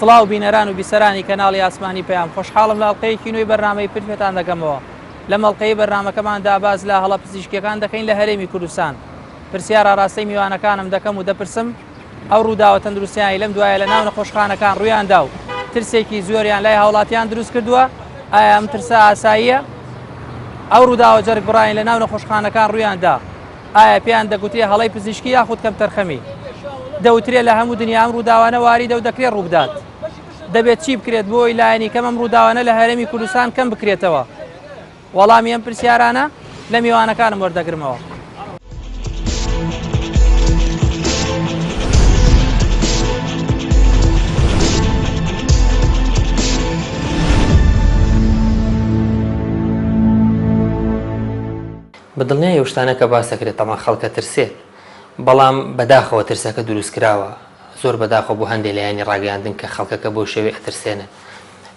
سڵاو بینەران و بیسەرانی کەناڵی ئاسمانی پێیان خۆشحاڵم لە ئەڵقەیەکی نوێی بەرنامەی پرفێتان دەکەمەوە. لە مەڵقەی بەرنامەکەماندا باز لە هەڵە پزیشکیەکان دەکەین لە هەرێمی کوردستان. پرسیار ئاراستەی میوانەکانم دەکەم و دەپرسم ئەو ڕووداوە تەندروستیانی لەم دوایە لە ناو نەخۆشخانەکان ڕوویاندا و ترسێکی زۆریان لای هاوڵاتیان دروست کردووە؟ ئایا ئەم ترسە ئاساییە؟ ئەو ڕووداوە جەرگ بڕانی لە ناو نەخۆشخانەکان ڕوویاندا ئایا پێیان دەگوترێ هەڵەی پزیشکی یاخود کەم تەرخەمی؟ دەوترێت لە هەموو دنیا ئەم ڕووداوانە واریدە و دەکرێت ڕووبدات. دەبێت چی بکرێت بۆی لایەنی کەم ئەم ڕووداوانە لە هەرێمی کوردستان کەم بکرێتەوە؟ وەڵامی ئەم پرسیارانە لە میوانەکانم وەردەگرمەوە. بەدڵنیای ئەو شتانە کە باس دەکرێت تەمان خەڵکە ترسێت، بەڵام بەداخەوە ترسەکە دروست کراوە، زۆر بەداخەوە بۆ هەندێک لایەنی ڕاگەیاندن کە خەڵکەکە بۆ شێوێ ئەترسێنن.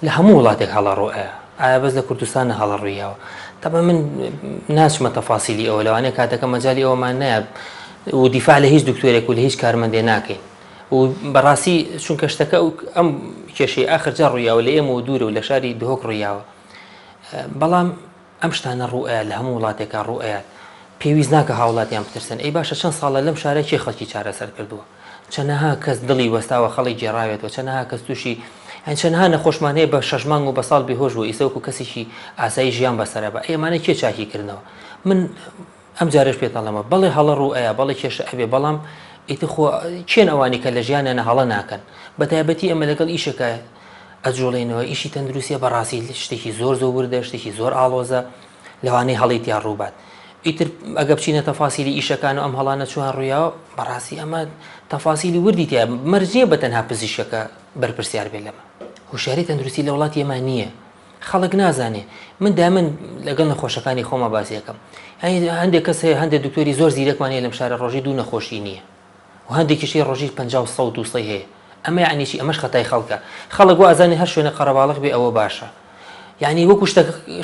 لە هەموو وڵاتێک هەڵە ڕوئە، ئایا بەس لە کوردستانە هەڵە ڕوویەوە؟ تەبە من ناچمە تەفاسیلی ئەوە، لەوانەیە کاتەکە مەجالی ئەوەمان نایە و دیفاع لە هیچ دکتۆرێک و لە هیچ کارمەندێ ناکەین و بەڕاستی چونکە شتەکە ئەم کێشەی ئاخرجا ڕوویاوە لە ئێمە و دوورە و لە شاری دهۆک ڕوویاوە. بەڵام ئەم شتانە ڕوئە لە هەموو وڵاتێکە ڕوئە، پێویست ناکە هاوڵاتیان بترسن. ئەی باشە چەند ساڵە لەم شارە کێ خەڵکی چارەسەر کردووە؟ چەندەها کەس دڵی وەستاوە خەڵی گێڕاوێتەوە، چەندەها کەس تووشی چەندەها نەخۆشمان هەیە بە 6 مانگ و بە ساڵ بێهۆش بووە، ئیسەوەکو کەسێکی ئاسایی ژیان بەسەرە بە. ئێمانە کێ چاکیکردنەوە؟ من ئەم جارش پێتەڵەمە بەڵێ هەڵە ڕوئەیە، بەڵێ کێشە ئەبێ، بەڵام ئیتر خۆ چێن ئەوانی کە لە ژیانیانە هەڵە ناکەن؟ بەتایبەتی ئەمە لەگەڵ ئیشەکە ئەجۆڵێنەوە. ئیشی تەندروستیە بەڕاستی شتێکی زۆر وردە، شتێکی زۆر ئاڵۆزە، لەوانەیە هەڵیتیان ڕووبات. ئیتر ئەگە بچینە تەفاسیلی ئیشەکان و ئەم هەڵانە چوان ڕوویاوە، بەڕاستی ئەمە تەفاسیلی وردی تایە، مەرجێ بە تەنها پزیشکەکە بەرپرسیار بێت لەمە. هوشیاری تەندروستی لە وڵاتی ئێمە نییە، خەڵک نازانێ. من دامن لەگەڵ نەخۆشەکانی خۆمە باسی دەکەم. هەندێک کەس هەیە، هەندێک دکتۆری زۆر زیرەکمان هەیە لەم شارە ڕۆژی دوو نەخۆشی نییە و هەندێکیشی ڕۆژی 50 و 100 و 200 هەیە. ئەمە یعنیشی ئەمەش خەتای خەڵکە. خەڵک وا ئەزانێ هەر شوێنە قەرەباڵغ بێ ئەوە باشە، یعنی وەکو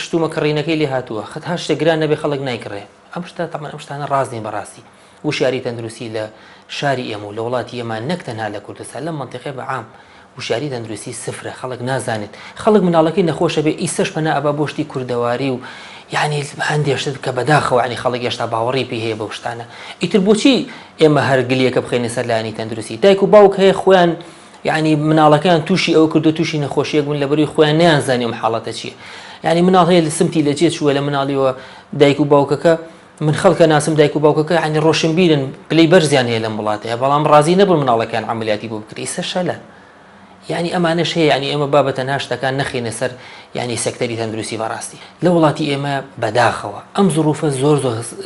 شتومە کڕینەکەی لێ هاتووە، خەت هەر شتێک گران نەبێ خەڵک نایکڕێ. ئەم شتە تەمان ئەم شتانە ڕاست نین بەڕاستی. وشیاری تەندروستی لە شاری ئێمە و لە وڵاتی ئێمە نەک تەنها لە کوردستان، لەم مەنتیقەی بەعام وشیاری تەندروستی سفرە، خەڵک نازانێت. خەڵک مناڵەکەی نەخۆشە بێ ئیسەش پەنا ئەبا بۆ شتی کوردەواری و یعنی هەندێک شت کە بەداخەوە ینی خەڵک هێشتا باوەڕی پێ هەیە بەو شتانە. ئیتر بۆچی ئێمە هەر گلێکە بخەینە سەر لایەنی تەندروستی؟ دایک و باوک هەیە خۆیان یعنی مناڵەکەیان تووشی ئەوە کردو، تووشی نەخۆشیەک بوون لەبەری خۆیان نەیانزانی ئەم حاڵەتە چییە. یعنی مناڵ هەیە لە سمتی لە جێ چووە لە مناڵیەوە دایک و باوکەکە، من خەڵکە ناسم دایک و باوکەکە ینی ڕۆشنبیرن، پلەی بەرزیان هەیە لەم وڵاتەیە، بەڵام ڕازی نەبوون مناڵەکەیان عەمەلیاتی بۆ بکرێ. ئیسە شەلە. یعنی ئەمانەش هەیە، یعنی ئێمە بابەتە ناشتەکان نەخینە سەر یعنی سەکتەری تەندروستی بەڕاستی. لە وڵاتی ئێمە بەداخەوە ئەم زروفە زۆر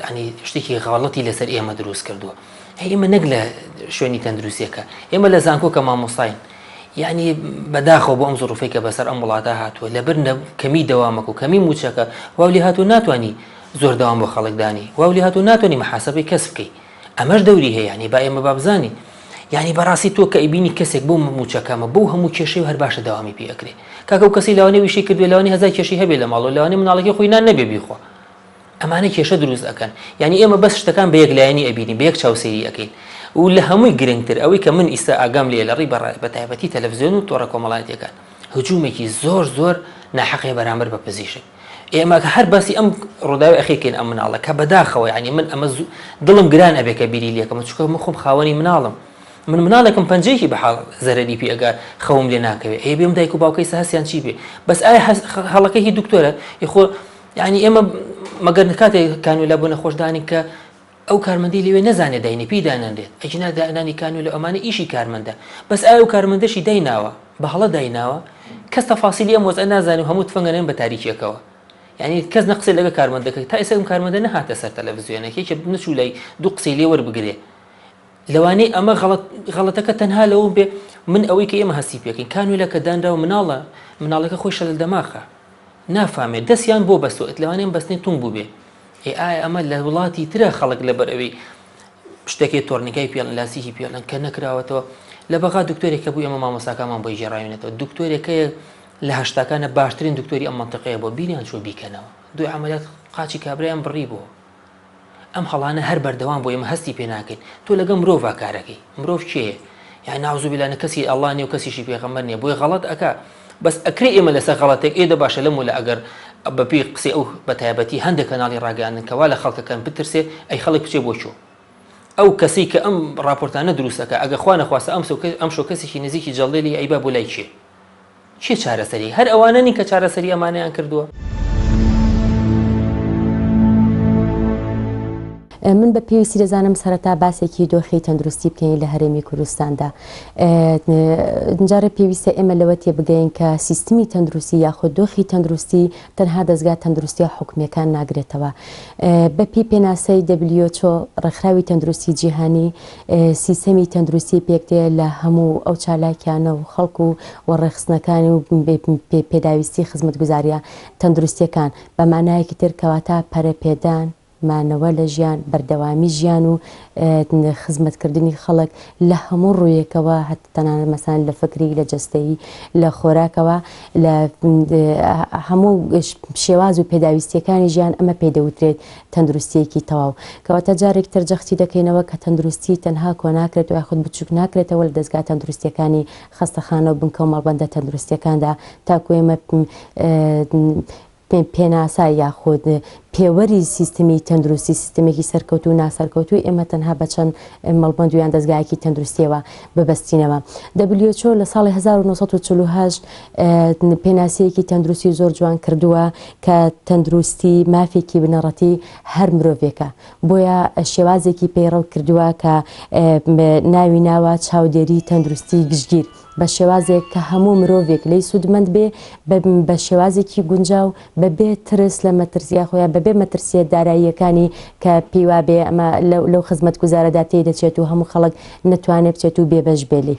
ینی شتێکی غەڵەتی لەسەر ئێمە دروست کردووە. ئێمە نەک لە شوێنی تەندروستیەکە، ئێمە لە زانکۆکە مامۆستاین. یعنی بەداخەوە بۆ ئەم زروفەی کە بەسەر ئەم وڵاتە هاتووە لەبەر کەمی دەوامەک و کەمی موچەکە، واولی هاتوو ناتوانانی زۆر دەوام بۆ خەڵکدانی، واولی هاتوو ناتوانانی مەحاسەبەی کەس بکەی. ئەمەش دەوری هەیە، یعنی با ئێمە بابزانی. یعنی بەڕاستی تۆ کە ئیبینی کەسێک بۆ موچەکەمە بۆ هەموو کێشەی و هەر باشە داوامی پێ ئەکرێ. کاکە و کەسی لەوانەیە ویشی کردوێ، لەوانەیە هەزار کێشەی هەبێ لە ماڵەوە، لەوانەیە مناڵەکەی خۆی نان نەبێ بیخوا. ئەمانە کێشە دروست ئەکەن. یعنی ئێمە بەس شتەکان بە یەک لایەنی ئەبینین، بە یەک چاوسەیری ئەەکەین. و لە هەمووی گرنگتر ئەوەی کە من ئیستا ئاگام لێ لە ڕێی بەتایبەتی تەلەڤیزیۆن و تۆڕە کۆمەڵایەتیەکان هجوومێکی زۆر ناحەقی بەرامبەر بە پزیشک. ئێمە کە هەر باسی ئەم ڕووداوی ئەخێکەین ئەم مناڵە کە بەداخەوە، یعنی من ئەمە دڵم گران ئەبێ کە بیری لێکەمە، چونکە من خۆم خاوەنی مناڵم. من مناڵێکم پەنجەیەکی بەحاڵ زەرەری پێ ئەگەر خەوم لێ ناکەوێت. ئەی بێم دایک و باوکەی هەستیان چی بێ؟ بەس ئایا هەڵەکەی هی دکتۆرە؟ خۆ یعنی ئێمە مەگەر کاتێک کانولا بۆ نەخۆشدانی کە ئەو کارمەندی لەوێ نەزانێت داینی پێی دانەندێت، ئەجنا دانانی کانولا ئەمانە ئیشی کارمەندە. بەس ئایا ئەو کارمەندەشی دایناوە بە هەڵە دایناوە، کەس تەفاسیلی ئەم وەزە نازانێ و هەموو تفەنگەنێن بە تاریکیەکەوە. یعنی کەس نەقسەی لەگە کارمەندەکە تا ئێستا ئەم کارمەندە نەهاتە سەر تەلەڤیزیۆنێکی کە نەچوو لای دوو قسەی لێ وەربگرێ. لەوانەیە ئەمە غەڵەتەکە تەنها لەوە بێ من ئەوەی کە ئێمە هەستی پێکەین کانولا کە دانراوە مناڵەکە خۆی شەلە دەماخە نافامێت، دەستیان بۆ بەستوێت، لەوانەیە بەستنی تونگ بوو بێ. ئایا ئەمە لە وڵاتی ترە خەڵک لەبەر ئەوەی شتێکی تۆرنیکای پێڵن لاسیکی پێڵن کە نەکراوەتەوە لە بەغا دکتۆرێکە بوو ئێمە مامۆستاکانمان بۆی گێڕاوێنێتەوە، دکتۆرێکەیە لە هەشتاکانە باشترین دکتۆری ئەم مەنتیقەیە بۆ بیریان چۆ بیکەنەوە، دوای عەمەلیات قاچی کابرایان بڕی بووە. ئەم هەڵانە هەر بەردەوام بۆ ئێمە هەستی پێ ناکەین. تۆ لەگەڵ مرۆڤ کارەکەی، مرۆڤ کێیە؟ یعنی ناوزوو بیلانە کەسی ئەڵڵا نیە و کەسیشی پێغەمبەر نییە بۆی غەڵەت ئەکا بەس ئەکرێ ئێمە لەسەر غەڵەتێک ئێدە باشە لەم ولا ئەگەر بەپی قسەی ئەو بە تایبەتی هەندێک کەناڵی ڕاگەیاندن کەوا لە خەڵکەکان بترسێ ئەی خەڵک بچێ بۆ چوو ئەو کەسی کە ئەم راپۆرتانە دروستەکە ئەگە خوا نەخواستە ئەم شۆ کەسێکی نزیکی جەڵدێلی ئەیبا بۆ لای چێ چارەسەری هەر ئەوانە نین کە چارەسەری ئەمانەیان کردووە. من بە پێویستی دەزانم سەرەتا باسێکی دۆخی تەندروستی بکەین لە هەرێمی کوردستاندا. جارە پێویستە ئێمە لەوە تێبگەین کە سیستمی تەندروستی یاخود دۆخی تەندروستی تەنها دەستگا تەندروستی حکومیەکان ناگرێتەوە. بەپی پێناسەی WHO ڕێکخراوی تەندروستی جیهانی سیستەمی تەندروستی پێکدێ لە هەموو ئەو چالاکیانە و خەڵکو و ڕێخستنەکانی و پێداویستی خزمەتگوزاریە تەندروستیەکان بە مانایەکی تر کەواتە پەرەپێدان مانەوە لە ژیان بەردەوامی ژیان و خزمەتکردنی خەڵک لە هەموو ڕوویەکەوە تەنانەت مەسان لە فکری لە جەستەیی لە خۆراکەوە لە هەموو شێواز و پێداویستیەکانی ژیان ئەمە پێدەوترێت تەندروستیەکی تەواو کەواتە جارێک تر جەختی دەکەینەوە کە تەندروستی تەنها کۆ ناکرێت و یاخود بچووک ناکرێتەوە لە دەستگا تەندروستیەکانی خەستەخانە و بنکە و مەڵبەندە تەندروستیەکاندا تاکو ئێمە پێناسا یاخود پێوەری سیستمی تەندروستی سیستمێکی سەرکەوتو و ناسەرکەوتوی ئێمە تەنها بە چەند مەڵبەند و یان دەستگایەکی تەندروستیەوە ببەستینەوە. WHO لە ساڵی 1948 پێناسەیەکی تەندروستی زۆر جوان کردووە کە تەندروستی مافێکی بنەڕەتی هەر مرۆڤێکە بۆیە شێوازێکی پەیڕەو کردووە کە ناوی ناوە چاودێری تەندروستی گشتگیر بە شێوازێک کە هەموو مرۆڤێک لی سوودمەند بێ بە شێوازێکی گونجاو بەبێ ترس لە مەترسیا خۆیان بەبێ مەترسیە داراییەکانی کە پێیوا بێ ئەمە لەو خزمەت گوزارەدا تێی دەچێت و هەموو خەڵک نەتوانێت بچێت و بێبەش بێلی.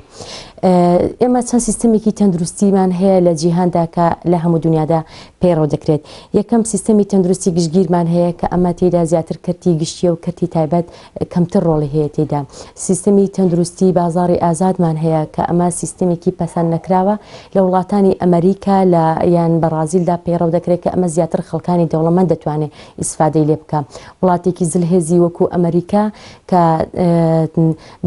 ئێمە چەند سیستمێکی تەندروستیمان هەیە لە جیهاندا کە لە هەموو دنیادا پەیڕەو دەکرێت. یەکەم سیستمی تەندروستی گشتگیرمان هەیە کە ئەمە تێدا زیاتر کەرتی گشتیە و کەرتی تایبەت کەمتر ڕۆڵی هەیە تێدا. سیستمی تەندروستی بازاڕی ئازادمان هەیە کە ئەمە سیستمێکی پەسەند نەکراوە لە وڵاتانی ئەمریکا لە یان بەرازیلدا پەیڕەو دەکرێت کە ئەمە زیاتر خەڵکانی دەوڵەمەند دەتوانێت ئیسفادەی لێ بکە. وڵاتێکی زلهێزی وەکو ئەمریکا کە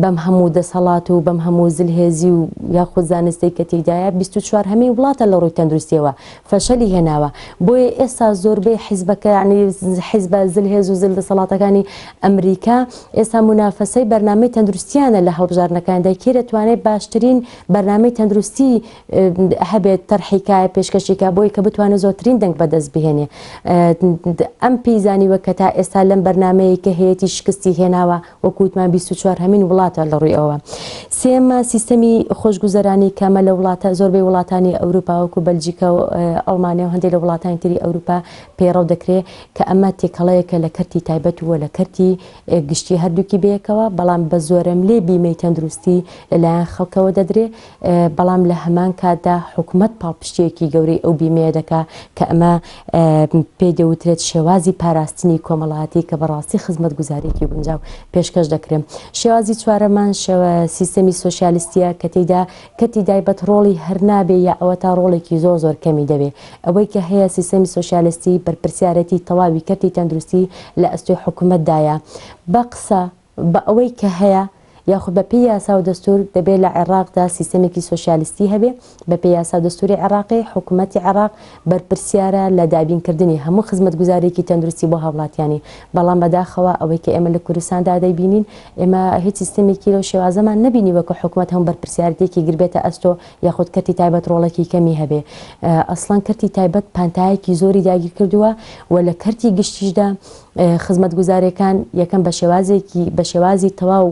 بەم هەموو دەسەڵات و بەم هەموو زلهێزی و یاخود زانستی کە تێدایە 24 هەمین وڵاتە لە ڕووی تەندروستیەوە فەشەلی هێناوە. بۆیە ئێستا زۆربەی حیزبەکە یعنی حیزبە زلهێز و زل دەسەڵاتەکانی ئەمریکا ئێستا منافەسەی بەرنامەی تەندروستیانە لە هەڵبژارنەکاندا کێ دەتوانێت باشترین بەرنامەی تەندروستی هەبێت تەرحیکایە پێشکەشێکە بۆی کە بتوانێت زۆرترین دەنگ بەدەست بهێنێ. ئەم پێیزانیوە کە تا ئێستا لەم بەرنامەیە کە هەیەی شکستی هێناوە وەکووتمان 24 هەمین وڵاتە لە ڕووی ئەوە. سێمە سیستەمی خۆشگوزەرانی کەمە لە وڵاتە زۆربەی وڵاتانی ئەوروپا وەکو بەلجیکا و ئەڵمانیا و هەندێک لە وڵاتانی تری ئەوروپا پەیڕەو دەکرێت کە ئەمە تێکەڵەیەکە لە کەرتی تایبەت وە لە کەرتی گشتی هەردووکی بەیەکەوە بەڵام بە زۆرم لێ بیمەی تەندروستی لەلایەن خەڵکەوە دەدرێت بەڵام لە هەمان کاتدا حکوومەت پاڵپشتێکی گەورەی ئەو بیمەیە دەکا کە ئەمە پێدەوترێت شێوازی پاراستنی کۆمەڵایەتی کە بەڕاستی خزمەت گوزارێکی گونجاو پێشکەش دەکرێن. شێوازی چوارەمان سیستەمی سۆشیالیستیە کە تێیدا کەتی تایبەت ڕۆڵی هەر نابێ یا ئەوە تا ڕۆڵێکی زۆر کەمی دەبێ. ئەوەی کە هەیە سیستەمی سۆشیالیستی بەرپرسیارەتی تەواوی کەرتی تەندروستی لە ئەستۆی حکوومەتدایە بە قسە بە ئەوەی کە هەیە یاخود بە پێی یاسا و دەستور دەبێت لە عێراقدا سیستەمێکی سۆشیالیستی هەبێ بە پێی یاسا دەستوری عێراقی حکوومەتی عێراق بەرپرسیارە لە دابینکردنی هەموو خزمەت گوزارێکی تەندروستی بۆ هاوڵاتیانی بەڵام بەداخەوە ئەوەی کە ئێمە لە کوردستاندا دەیبینین ئێمە هیچ سیستەمێکی لەو شێوازەمان نەبینی وەکو حکوومەت هەموو بەرپرسیارەتێکی گربێتە ئەستۆ یاخود کەرتی تایبەت ڕۆڵێکی کەمی هەبێ. ئەسڵان کەرتی تایبەت پانتایەکی زۆری داگیر کردووە و لە کەرتی گشتیشدا خزمەت گوزارەکان یەکەم بە شێوازی تەواو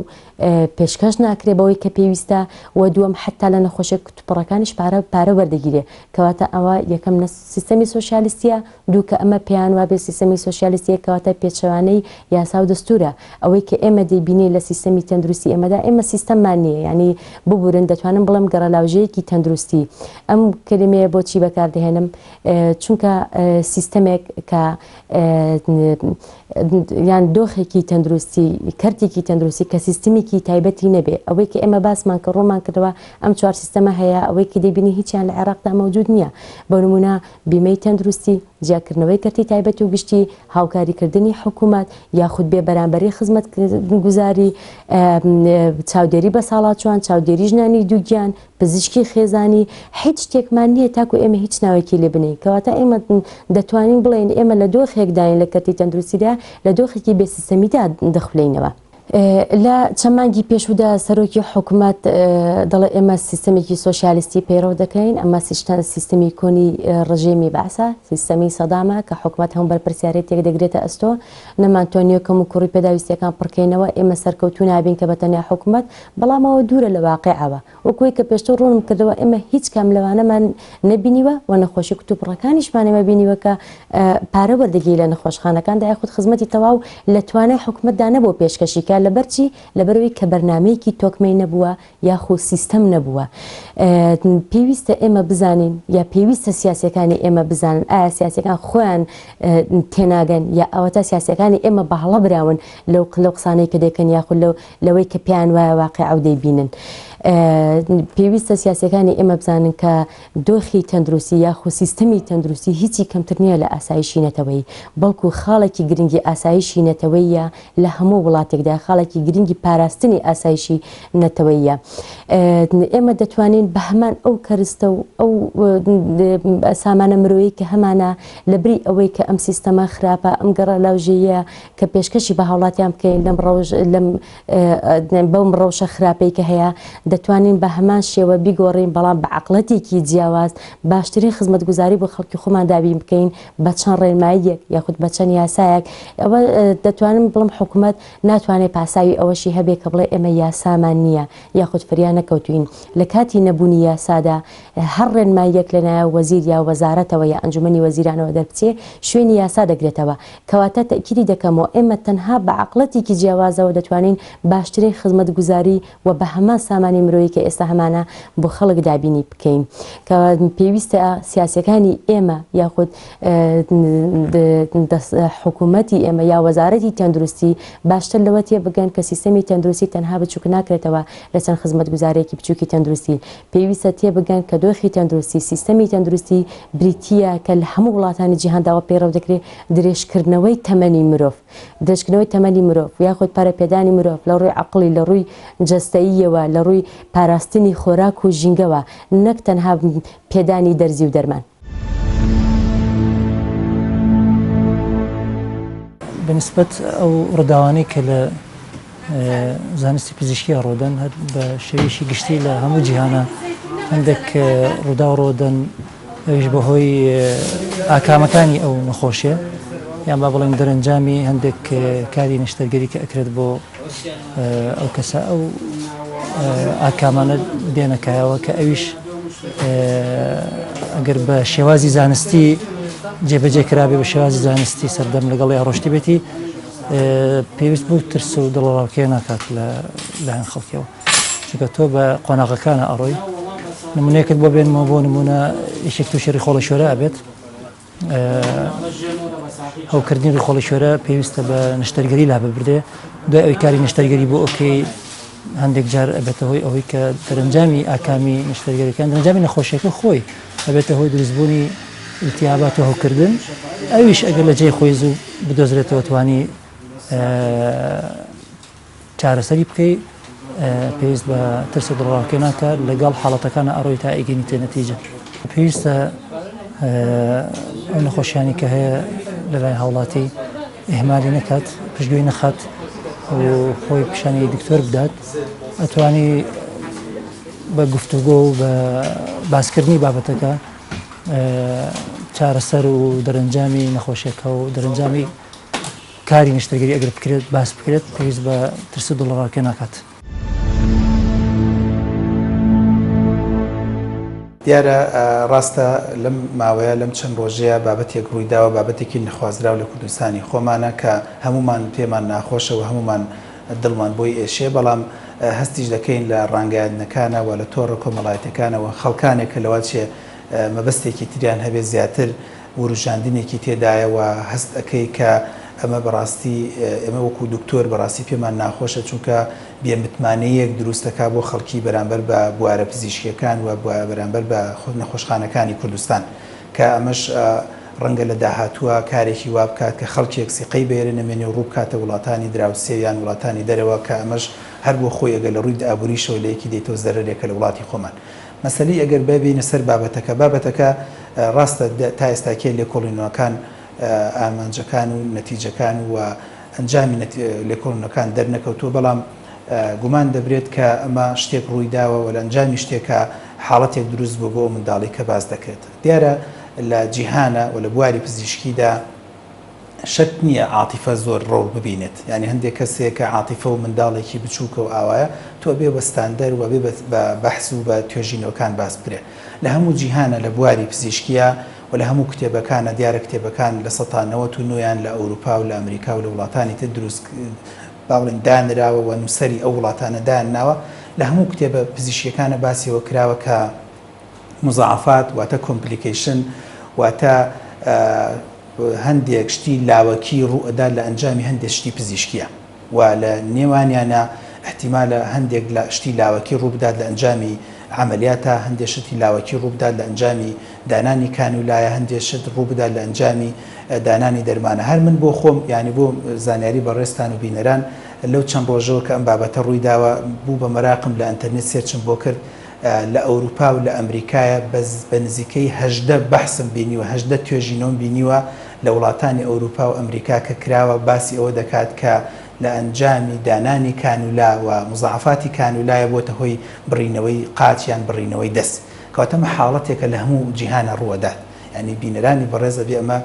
پێشکەش ناکرێ بەوەی کە پێویستە و دووەم حتا لە نەخۆشە کتوپڕەکانیش پارە وەردەگیرێ کەواتە ئەوە یەکەم سیستەمی سۆشیالیستیە دوو کە ئەمە پێیان وابێ سیستەمی سۆشیالیستیە کەواتە پێچەوانەی یاسا و دەستورە ئەوەی کە ئێمە دەیبینی لە سیستەمی تەندروستی ئێمەدا ئێمە سیستەممان نییە ینی ببورن دەتوانم بڵم گەڕەلاوژەیەکی تەندروستی ئەم کلمەیە بۆچی بەکاردەهێنم چونکە سیستەمێک کە یان دۆخێکی تەندروستی کەرتێکی تەندروستی کە سیستمێکی تایبەتی نەبێ ئەوەی کە ئێمە باسمان کە ڕۆمان کردەوە ئەم چوار سیستەمە هەیە ئەوەی کە دەیبینی هیچیان لە عێراقدا مەوجود نییە بە نمونە بیمەی تەندروستی جیاکردنەوەی کەرتی تایبەت و گشتی هاوکاریکردنی حکوومەت یاخود بێ بەرامبەری خزمەت گوزاری چاودێری بە ساڵاتچوان چاودێری ژنانی دووگیان پزیشکی خێزانی هیچ شتێکمان نییە تاکو ئێمە هیچ ناوێکی لێ بنین کەواتە ئێمە دەتوانین بڵێن ئێمە لە دۆخێکداین لە کەرتی تەندروستیدا لە دۆخێکی بێسیستەمیدا دەخولینەوە. لە چەمانگی پێشودا سەرۆکی حکوومەت دەڵێ ئێمە سیستەمێکی سۆشیالیستی پەیڕەو دەکەین ئەمە سیستەمی کۆنی ڕژێمی باسە سیستەمی سەدامە کە حکوومەت هەموو بەرپرسیارەت تێک دەگرێتە ئەستۆ نەمانتۆنیۆ کەم و کوڕی پێداویستیەکان پڕکەینەوە ئێمە سەرکەوتو نابین کە بەتەنیا حکوومەت بەڵامەوە دوورە لە واقعەوە وەکوی کە پێشتر ڕوونم کردەوە ئێمە هیچ کام لەوانەمان نەبینیوە و نەخۆشی کتوپڕەکانیشمانێمە بینیوە کە پارە وەردەگی لە نەخۆشخانەکاندا یاخود خزمەتی تەواو لە توانای حکوومەتدا نەبوو پێشکەشیکە لەبەرچی لەبەرەوەی کە بەرنامەیەکی تۆکمەی نەبووە یاخود سیستەم نەبووە پێویستە ئێمە بزانین یا پێویستە سیاسەکانی ئێمە بزانن ئایا سیاسەکان خۆیان تێناگەن یا ئەوەتە سیاسەکانی ئێمە بەهەڵە براون لەو قسانەی کە دەکەن یاخود لەوەی کە پێیان وایە واقعە و دەیبینن پێویستە سیاسەکانی ئێمە بزانن کە دۆخی تەندروستی یاخود سیستەمی تەندروستی هیچی کەمتر نییە لە ئاسایشی نەتەوەی بەڵکو خاڵێکی گرنگی ئاسایشی نەتەوەیە لە هەموو وڵاتێکدا خاڵێکی گرنگی پاراستنی ئاسایشی نەتەوەیە ئێمە دەتوانین بە هەمان ئەو کەرستە و ئەو سامانە مرۆیی کە هەمانە لەبری ئەوەی کە ئەم سیستەمە خراپە ئەم گەڕە لاوژەیە کە پێشکەشی بە هاوڵاتیان بکەین بەم ڕەوشە خراپەی کە هەیە دەتوانین بە هەمان شێوە بیگۆڕین بەڵام بە عقڵەتێکی جیاواز باشترین خزمەتگوزاری بۆ خەڵکی خۆمان دابین بکەین بە چەند ڕێنماییەک یاخود بە چەند یاسایەک ئەوە دەتوانم بڵم حکوومەت ناتوانێت پاساوی ئەوەشی هەبێ کە بڵێ ئێمە یاسامان نییە یاخود فریان نەکەوتوین لە کاتی نەبوونی یاسادا هەر ڕێنماییەک لەنایە وەزیر یا وەزارەتەوە یا ئەنجومەنی وەزیرانەوە دەربچێ شوێنی یاسا دەگرێتەوە کەواتە تەکیدی دەکەمەوە ئێمە تەنها بە عقڵەتێکی جیاوازەوە دەتوانین باشترین خزمەتگوزاری و بە هەمان سامانی مرۆیی کە ئێستا هەمانە بۆ خەڵک دابینی بکەین کە پێویستە سیاسەکانی ئێمە یاخود حکوومەتی ئێمە یا وەزارەتی تەندروستی باشتر لەوە تێ بگەن کە سیستەمی تەندروستی تەنها بچووک ناکرێتەوە لە چەند خزمەتگوزارێکی بچووکی تەندروستی پێویستە تێ بگەن کە دۆخی تەندروستی سیستەمی تەندروستی بریتیە کە لە هەموو وڵاتانی جیهانداوە پێڕەو دەکرێت درێژکردنەوەی تەمەنی مرۆڤ درێژکردنەوەی تەمەنی مرۆڤ یاخود پارەپێدانی مرۆڤ لە ڕووی عەقڵی لە ڕووی جەستەییەوە لە ڕووی پاراستنی خۆراک و ژینگەوە نەک تەنها پێدانی دەرزی و دەرمان. بنسبەت ئەو ڕداوانەی کە لە زانستی پزیشکی ڕۆدەن هەر بە شێوەیەکی گشتی لە هەموو جیهانە هەندێک ڕوودا ڕۆدەن ئەویش بەهۆی ئاکامەکانی ئەو نەخۆشیە یان با بڵێن دەرەنجامی هەندێک کاری نیشتەرگەری کە ئەکرێت بۆ ئەو کەسە ئەو ئاکامانە دێنەکایەوە کە ئەویش ئەگەر بە شێوازی زانستی جێبەجێ کرابێ بە شێوازی زانستی سەردەم لەگەڵی ڕۆشتی بێتی پێویست بوو ترس و دڵڕاوکێ ناکات لەهەن خەڵکیەوە چونکە تۆ بە قۆناغەکانە ئەڕۆی نمونەیەکت بۆ بێنمەوە بۆ نمونە ئیشێک تو شێری خۆڵی شۆرە ئەبێت هەوکردنی ڕیخۆڵی شۆرە پێویستە بە نیشتەرگەری لا ببردێ دوای ئەوی کاری نیشتەرگەری بۆ ئۆکەی هەندێک جار ئەبێتە هۆی ئەوەی کە دەرەنجامی ئاکامی نیشتەرگەریەکان دەرەنجامی نەخۆشیەکە خۆی ئەبێتە هۆی دروستبوونی التیابات و هەوکردن ئەویش ئەگەر لە جێی خۆی زوو بدۆزرێتەوە توانی چارەسەری بکەی پێویست بە ترس دڵڕاوکێ ناکات لەگەڵ حاڵەتەکانە ئەڕۆی تا ئەیگەنی تێنەتیجە پێویستە ئەو نەخۆشیانی کە هەیە لەلای هاوڵاتی ئێهمالی نەکات پشتگوێی نەخات و خۆی پیشانی دکتۆر بدات ئەتوانی بە گفتوگۆ و بە باسکردنی بابەتەکە چارەسەر و دەرەنجامی نەخۆشیەکە و دەرەنجامی کاری نیشتەرگەری ئەگەر بکرێت باس بکرێت پێویست بە ترس دڵڕاوکێ ناکات. دیارە ڕاستە لەم ماوەیە لەم چەند ڕۆژەیە بابەتێک ڕوویداوە بابەتێکی نەخوازراو لە کوردستانی خۆمانە کە هەمومان پێمان ناخۆشەوە هەمومان دڵمان بۆی ئێشێ بەڵام هەستیش دەکەین لە ڕانگەیاندنەکانەوە لە تۆڕە کۆمەڵایەتەکانەوە خەڵکانێک کە لەواتچێ مەبەستێکی تریان هەبێت زیاتر وروژاندنێکی تێدایەوە هەست ئەەکەی کە ئەمە بەڕاستی ئێمە وەکو دکتۆر بەڕاستی پێمان ناخۆشە چونکە بێمتمانەیەک دروستەکە بۆ خەڵکی بەرامبەر بە بوارە پزیشکیەکان و بەرامبەر بە نەخۆشخانەکانی کوردستان کە ئەمەش ڕەنگە لە داهاتووە کارێکی وا بکات کە خەڵکێک سیقەی بێرە نەمێنێ و ڕووبکاتە وڵاتانی دراوسێیان وڵاتانی دەرەوە کە ئەمەش هەر بۆ خۆی ئەگەر لە ڕووی ئابووریشەوە لە یەکی دێتەوە زەرەرێکە لە وڵاتی خۆمان. مەسەلەی ئەگەر ببینە سەر بابەتەکە ڕاستە تا ئێستاکێ لێکۆڵینەوەکان ئامانجەکان و نەتیجەکان و ئەنجامی لێکۆڵینەوەکان دەرنەکەوتووە، بەڵام گومان دەبرێت کە ئەمە شتێک ڕووی داوە و لە ئەنجامی شتێکە حاڵەتێک دروست بوو بۆ منداڵی کە باز دەکرێت. دیارە لە جیهانە و لە بواری پزیشکیدا شەک نییە عاتیفە زۆر ڕۆڵ ببینێت، یعنی هەندێک کەسێک کە عاتیفە و منداڵێکی بچووکە و ئاوایە تۆ بێ بە ستاندەر و بێ بە بەحث و بە توێژینەوەکان باس بکرێت. لە هەموو جیهانە لە بواری پزیشکیە و لە هەموو کتێبەکانە دیارە کتێبەکان لە 1990 لە ئەوروپا و لە ئەمریکا و لە وڵاتانی تر دروست باڵێن دانراوە و نووسری ئەو وڵاتانە دانناوە. لە هەموو کتێبە پزیشکیەکانە باسیەوە کراوە کە مزاعفات واتە کۆمپلیکیشن واتە هەندێک شتی لاوەکی ڕوئەدا لە ئەنجامی هەندێک شتی پزیشکیە و لە نێوانیانە احتیمالە هەندێک لە شتی لاوەکی ڕووبدات لە ئەنجامی عملیاتە، هەندێک شتی لاوەکی ڕووبدات لە ئەنجامی دانانی کانولایە، هەندێک شت ڕووبدات لە ئەنجامی دانانی دەرمانە. هەر من بۆ خۆم ینی بۆ زانیاری بەڕێستان و بینەران لەو چەند ڕۆژەوە کە ئەم بابەتە ڕووی داوە بوو بە مەراقم لە ئینتەرنێت سێرچم بۆ کرد لە ئەوروپا و لە ئەمریکایە بە نزیکەی 18 بەحسم بینیوە، 18 توێژینەوەم بینیوە لە وڵاتانی ئەوروپا و ئەمریکا کە کراوە باسی ئەوە دەکات کە لە ئەنجامی دانانی کانولا و مزاعفاتی کانولایە بۆتە هۆی بڕینەوەی قاچیان بڕینەوەی دەست، کەواتەمە حاڵەتێکە لە هەموو جیهانە ڕوەدات. ینی بینەرانی بەڕێزە بێ ئەمە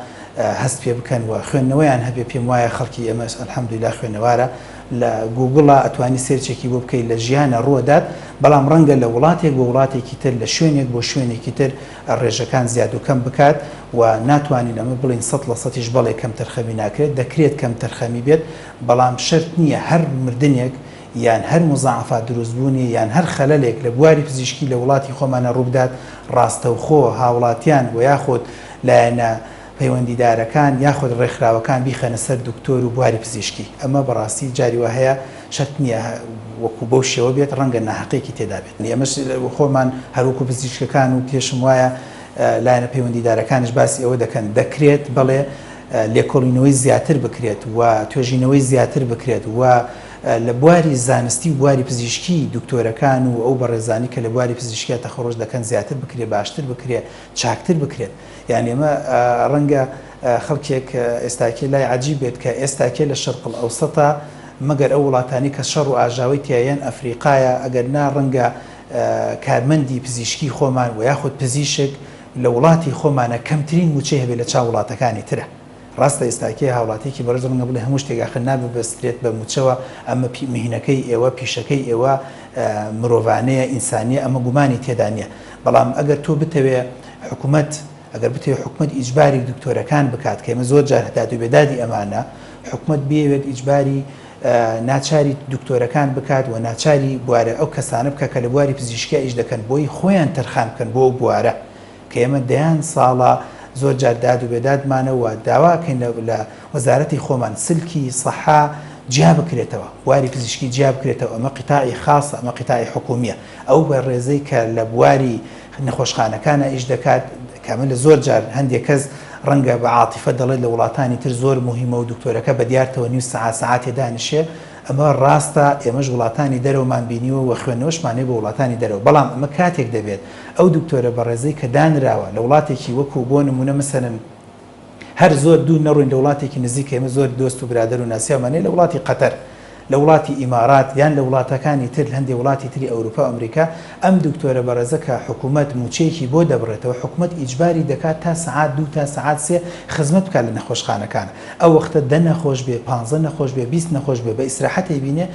هەست پێ بکەن و خوێندنەوەیان هەبێ. پێم وایە خەڵکی ئەمە ئەلحەمدولیلا خوێنەوارە لە گوگڵە ئەتوانی سێرچێکی بۆ بکەیت لە ژیانە ڕوەدات، بەڵام ڕەنگە لە وڵاتێک بۆ وڵاتێکی تر لە شوێنێک بۆ شوێنێکی تر ڕێژەکان زیاد و کەم بکات و ناتوانین ئەمە بڵین 100% بەڵێ کەم تەرخەمی ناکرێت، دەکرێت کەم تەرخەمی بێت، بەڵام شەرت نییە هەر مردنێک یان هەر مزاعفات دروستبوونی یان هەر خەلەلێک لە بواری پزیشکی لە وڵاتی خۆمانە ڕووبدات ڕاستەوخۆ هاوڵاتیان و یاخۆت لایەنە پەیوەندیدارەکان یاخود ڕێکخراوەکان بیخەنە سەر دکتۆر و بواری پزیشکی. ئەمە بەڕاستی جاری وە هەیە شەرت نییە وەکو بەو شێوە بێت، ڕەنگە ناحەقێکی تێدا بێت. ئەمەش خۆمان هەروەکو پزیشکەکان و پێشم وایە لایەنە پەیوەندیدارەکانش باسی ئەوە دەکەن دەکرێت بەڵێ لێکۆڵینەوەی زیاتر بکرێت و توێژینەوەی زیاتر بکرێت و لە بواری زانستی و بواری پزیشکی دکتۆرەکان و ئەو بەڕێزانی کە لە بواری پزیشکیە تەخەڕۆژ دەکەن زیاتر بکرێت، باشتر بکرێت، چاکتر بکرێت. یعنی ئەمە ڕەنگە خەڵکێک ئێستاکێ لای عەجیب بێت کە ئێستاکێ لە شەرق ئەوسەتە مەگەر ئەو وڵاتانی کە شەڕ و ئاژاوی تیایەن ئەفریقایە ئەگەر نا ڕەنگە کارمەندی پزیشکی خۆمان و یاخود پزیشک لە وڵاتی خۆمانە کەمترین موچەی هەبێت لە چاو وڵاتەکانی ترە. ڕاستە ئێستاکێ هاوڵاتێکی بەڕێز ڕەنگە بڵێ هەموو شتێک ئاخر ناببەسترێت بە موچەوە، ئەمە مهینەکەی ئێوە پیشەکەی ئێوە مرۆڤانەیە ئینسانیە، ئەمە گومانی تێدا نییە. بەڵام ئەگەر تۆ بتەوێ حکوومەت ئەگەر بتێ حکومت ئیجباری دکتۆرەکان بکات کە ئێمە زۆر جار هەداد و بێدادی ئەمانە، حکومت بێوێت ئیجباری ناچاری دکتۆرەکان بکات و ناچاری بوارە ئەو کەسانە بکە کە لە بواری پزیشکی ئیش دەکەن بۆی خۆیان تەرخان بکەن بۆ بوارە کە ئێمە دەیان ساڵە زۆر جار داد و بێدادمانەوە داواکەین لە وەزارەتی خۆمان سلکی سەحا جیا بکرێتەوە، بواری پزیشکی جیا بکرێتەوە. ئەمە قیتاعی خاصە، ئەمە قیتاعی حکومیە. ئەو بە ڕێزەی کە لە بواری نەخۆشخانەکانە ئیش دەکات کامل لە زۆر جار هەندێک کەس ڕەنگە بە عاتیفە دەڵێت لە وڵاتانی تر زۆر مهمە و دکتۆرەکە بە دیارتەوە نیو سەعات دانیشێ. ئەمە ڕاستە، ئێمەش وڵاتانی دەرەوەمان بینیوە و خوێندنەوەشمانێ بە وڵاتانی دەرەوە، بەڵام ئەمە کاتێک دەبێت ئەو دکتۆرە بە ڕێزەی کە دانراوە لە وڵاتێکی وەکو بۆ نمونە مەسەلەن هەر زۆر دوو نەڕوین لە وڵاتێکی نزیک ئێمە زۆر دۆست و برادەر و ناسیاومانێ لە وڵاتی قەتەر، لە وڵاتی ئیمارات یان لە وڵاتەکانی تر هەندێک وڵاتی تری ئەوروپا و ئەمریکا ئەم دکتۆرە بەڕێزە کە حکوومەت موچەیەکی بۆ دەبڕێتەوە، حکوومەت ئیجباری دەکات تا سەعات 2 تا سەعات 3 خزمەت بکات لە نەخۆشخانەکان. ئەو وەختە 10 نەخۆش بێ، 15 نەخۆش بێ، 20 نەخۆش بێ، بە ئیسراحەتی بینێ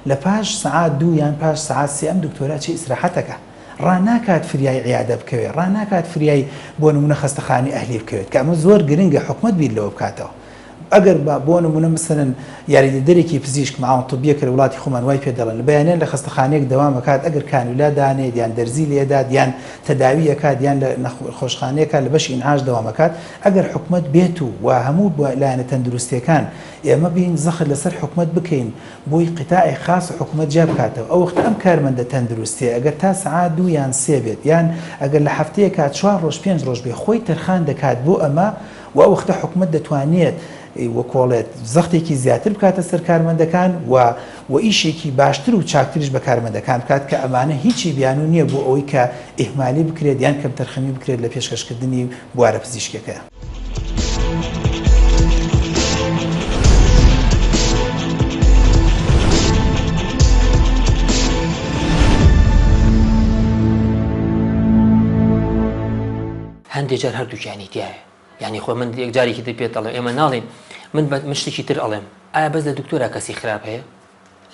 لە پاش سەعات 2 یان پاش سەعات 3 ئەم دکتۆرە چی ئیسراحەتەکە. ڕناکات فریای عیادە بکەوێت، ڕناکات فریای بۆ نمونە خەستەخانی ئەهلی بکەوێت کە ئەمە زۆر گرنگە حکوومەت بیر لەوە بکاتەوە. ئەگەر بۆ نمونە مثلەن یاریدەدەرێکی پزیشک ماوەتۆبیە کە لە وڵاتی خۆمان وای پێ دەڵێن لە بەیانیان لە خەستەخانەیەک دەوامەکات ئەگەر کانولا دانێت یان دەرزی لێدات یان تەداویەکات یان لە خۆشخانەیەکە لە بەشی ئینعاش دەوامەکات ئەگەر حکومەت بێت و هەموو لایەنە تەندروستیەکان ئێمە بین زەخر لەسەر حکومەت بکەین بۆی قیتاعی خاص حکومەت جا بکاتەوە ئەو وەختە ئەم کارمەندە تەندروستیە ئەگەر تا سەعات 2 یان 3 بێت یان ئەگەر لە هەفتەیە کات 4 ڕۆژ 5 ڕۆژ بێ خۆی تەرخان دەکات بۆ ئەمە و ئەو وەختە حکومەت دەتوانێت وەکۆڵێت زەختێکی زیاتر بکاتە سەر کارمەندەکان و ئیشێکی باشتر و چاکتریش بە کارمەندەکان بکات کە ئەمانە هیچی بیان و نییە بۆ ئەوەی کە ئیهمالی بکرێت یان کەم تەرخەمی بکرێت لە پێشکەشکردنی بوارە پزیشکەکە. هەندێک جار هەردووکیانی تایە یعنی خۆ من یەکجارێکی تر پێت دەڵێم ئێمە ناڵێن من شتێکی تر ئەڵێم ئایا بەس لە دکتۆرا کەسی خراپ هەیە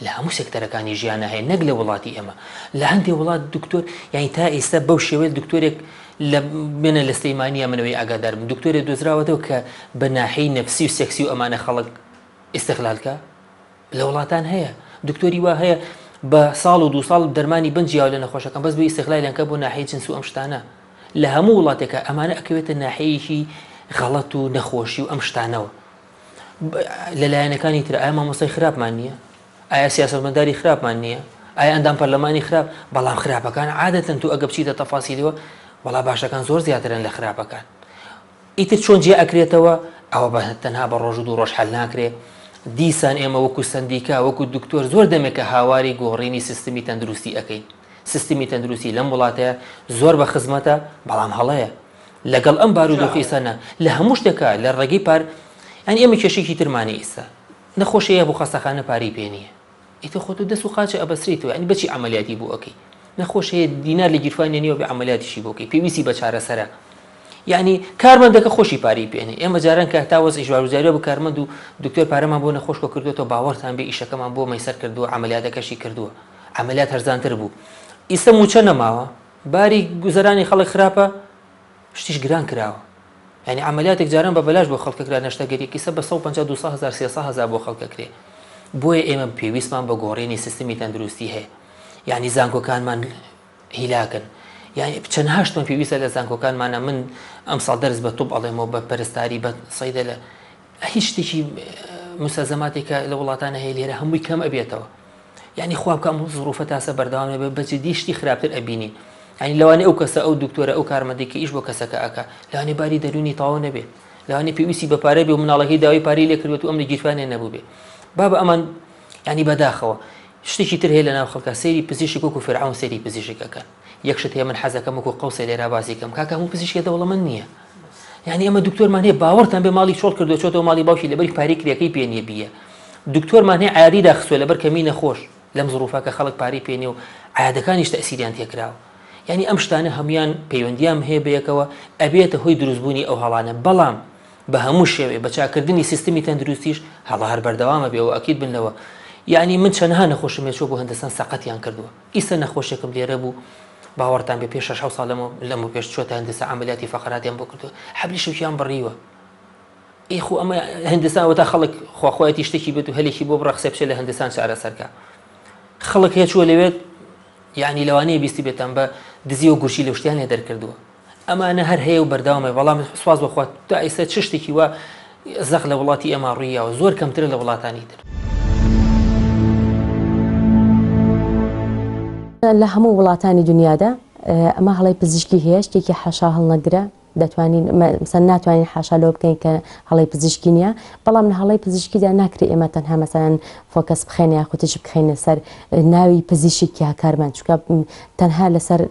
لە هەموو سێکتەرەکانی ژیانە هەیە نەک لە وڵاتی ئێمە لە هەندێک وڵات دکتۆر یعنی تا ئێستا بەو شێوەیە دکتۆرێک لە بێنە لە سلەیمانیە منەوەی ئاگادار بن دکتۆرێک دۆزراوەتەوە کە بە ناحەی نەفسی و سێکسی و ئەمانە خەڵک ئیستیغلالکە لە وڵاتان هەیە دکتۆری وا هەیە بە ساڵ و 2 ساڵ دەرمانی بنجیاو لە نەخۆشەکان بەس بۆ ئیستیغلالیانکە بۆ ناحەی جنس و ئەم شتانە لە هەموو وڵاتێکە ئەمانە ئەکەوێتە ناحەیەکی غەڵەت و نەخۆشی و ئەم شتانەوە لەلایەنەکانی تر ئایا مامۆستای خراپمان نییە ئایا سیاسەتمەداری خراپمان نییە ئایا ئەندام پەرلەمانی خراپ بەڵام خراپەکان عادەتەن تو ئەگە بچیتە تەفاسیلەوە وەڵا باشەکان زۆر زیاترن لە خراپەکان ئیتر چۆن جێ ئەکرێتەوە ئەوە بە تەنها بە ڕۆژ و 2 ڕۆژ حەل ناکرێت دیسان ئێمە وەکو سندیکا وەکو دکتۆر زۆر دەمێکە هاواری گۆڕینی سیستمی تەندروستی ئەەکەین سیستمی تەندروستی لەم وڵاتەیە زۆر بە خزمەتە بەڵام هەڵەیە لەگەڵ ئەم بارودۆخیسانە لە هەموو شتێکە لە ڕێگەی پار ئەنی ئێمە کێشێکی ترمانی ئێستا نەخۆشەیە بۆ خەستەخانە پاری پێ نییە ئیتر خۆت و دەست و قاچە ئەبەسریتەوە ئەنی بەچی عملیاتی بۆ ئەەکەی نەخۆشەیە دینار لە گیرفانی نییە بێ عملیاتیشی بۆکەی پێویستی بە چارەسەرە یعنی کارمەندەکە خۆشی پاری پێێنێ ئێمە جاران کە تا وەزی ژوارگوزاریە بە کارمەند و دکتۆر پارەمان بۆ نەخۆشکۆ کردوێتەوە باوەڕتان بێ ئیشەکەمان بۆ مەیسەر کردووە عملیاتەکەشی کردووە عملیات هەرزانتر بوو ئیستا موچە نەماوە باری گوزەرانی خەڵک خراپە شتیش گران کراوە یعنی عملیاتێک جاران بە بەلاش بۆ خەڵکەکرا نەشتەگەریەکی سە بە 150,000 بۆ خەڵکەکرێ بۆیە ئێمە پێویستمان بە گۆڕینی سیستمی تەندروستی هەیە یعنی زانکۆکانمان هیلاکن یعنی چەند هەشتمان پێویستە لە زانکۆکانمانە من ئەم ساڵ دەرز بە توپ ئەڵێمەوە بە پەرستاری بە سەیدە لە هیچ شتێکی مستەلزەماتێکە لە وڵاتانە هەیە لێرە هەمووی کەم ئەبێتەوە یعنی خوا بکەم زروفە تاسە بەردەوامێ بەجددی شتی خراپتر ئەبینین ینی لەوانەیە ئەو کەسە ئەو دکتۆرە ئەو کارمەندێکی ئیش بۆ کەسەکە ئەکە لەوانەیە باری دەرونی تاوا نەبێت لەوانەیە پێویستی بە پارە بێ و مناڵەکەی داوای پارەی لێ کردوێت و ئەم لە گیرفانێ نەبوو بێ بابە ئەمان ینی بەداخەوە شتێکی تر هەیە لە ناو خەڵکە سەیری پزیشک وەکو فیرعون سەیری پزیشکەکەن یەک شت هەیە من حەزەکەم وەکو قەوسێ لێرە باسی کەم کاکە هەموو پزیشکێ دەوڵەمەند نییە یعنی ئەمە دکتۆرمان هەیە باوەڕتان بێ ماڵی چۆڵ کردو چۆتەوە ماڵی باوکی لەبەری پارەی کرێکەی پێ نییە بیە دکتۆرمان هەیە عیادی داخسوێ لەبەر کەمی نەخۆش لەم زروفە کە خەڵک پارەی پێنێ و عیادەکانیش تەئسیریان تێکراوە یعنی ئەم شتانە هەمویان پەیوەندیان هەیە بەیەکەوە ئەبێتە هۆی دروستبوونی ئەو هەڵانە بەڵام بە هەموو شێوێ بە چاکردنی سیستمی تەندروستیش هەڵا هەر بەردەوامە بێ و ئەکید بنەوە یعنی من چەندها نەخۆشم چۆ بۆ هەندستان سەقەتیان کردووە ئیستا نەخۆشێکم لێرە بوو باوەڕتان بێ پێش 6 ساڵ لەمە پێش چۆتە هەندسا عملیاتی فەقەراتیان بۆ کردووە حەبلی شەوکیان بڕیوە ئیخۆ ئەمە هەندستانەوە تا خەڵک خواخۆەتی شتێکی بێت و هەلێکی بۆ بڕە قسە بچێت لە هەندستان چارەسەرکە خەڵک هەیە چووە لەوێت یعنی لەوانەیە بیستی بێتان بە دزی و گورشی لە شتیان لێ دەرکردووە ئەمانە هەر هەیە و بەرداوامە بەڵام سواز بەخوات تا ئێستا چ شتێکی وە زەق لە وڵاتی ئێمە ڕوویەوە زۆر کەمترە لە وڵاتانی تر لە هەموو وڵاتانی دنیادا ئەمە هەڵی پزیشکی هەیە شتێکی حەشا هەڵنەگرە دەتوانین مەسەن ناتوانین حاشا لەوە بکەین کە هەڵی پزیشکی نییە بەڵام لە هەڵی پزیشکیدا ناکرێت ئێمە تەنها مەسەن فۆکەس بخێنە یاخوتش بخینە سەر ناوی پزیشکی یا کارمان چونکە تەنها لەسەر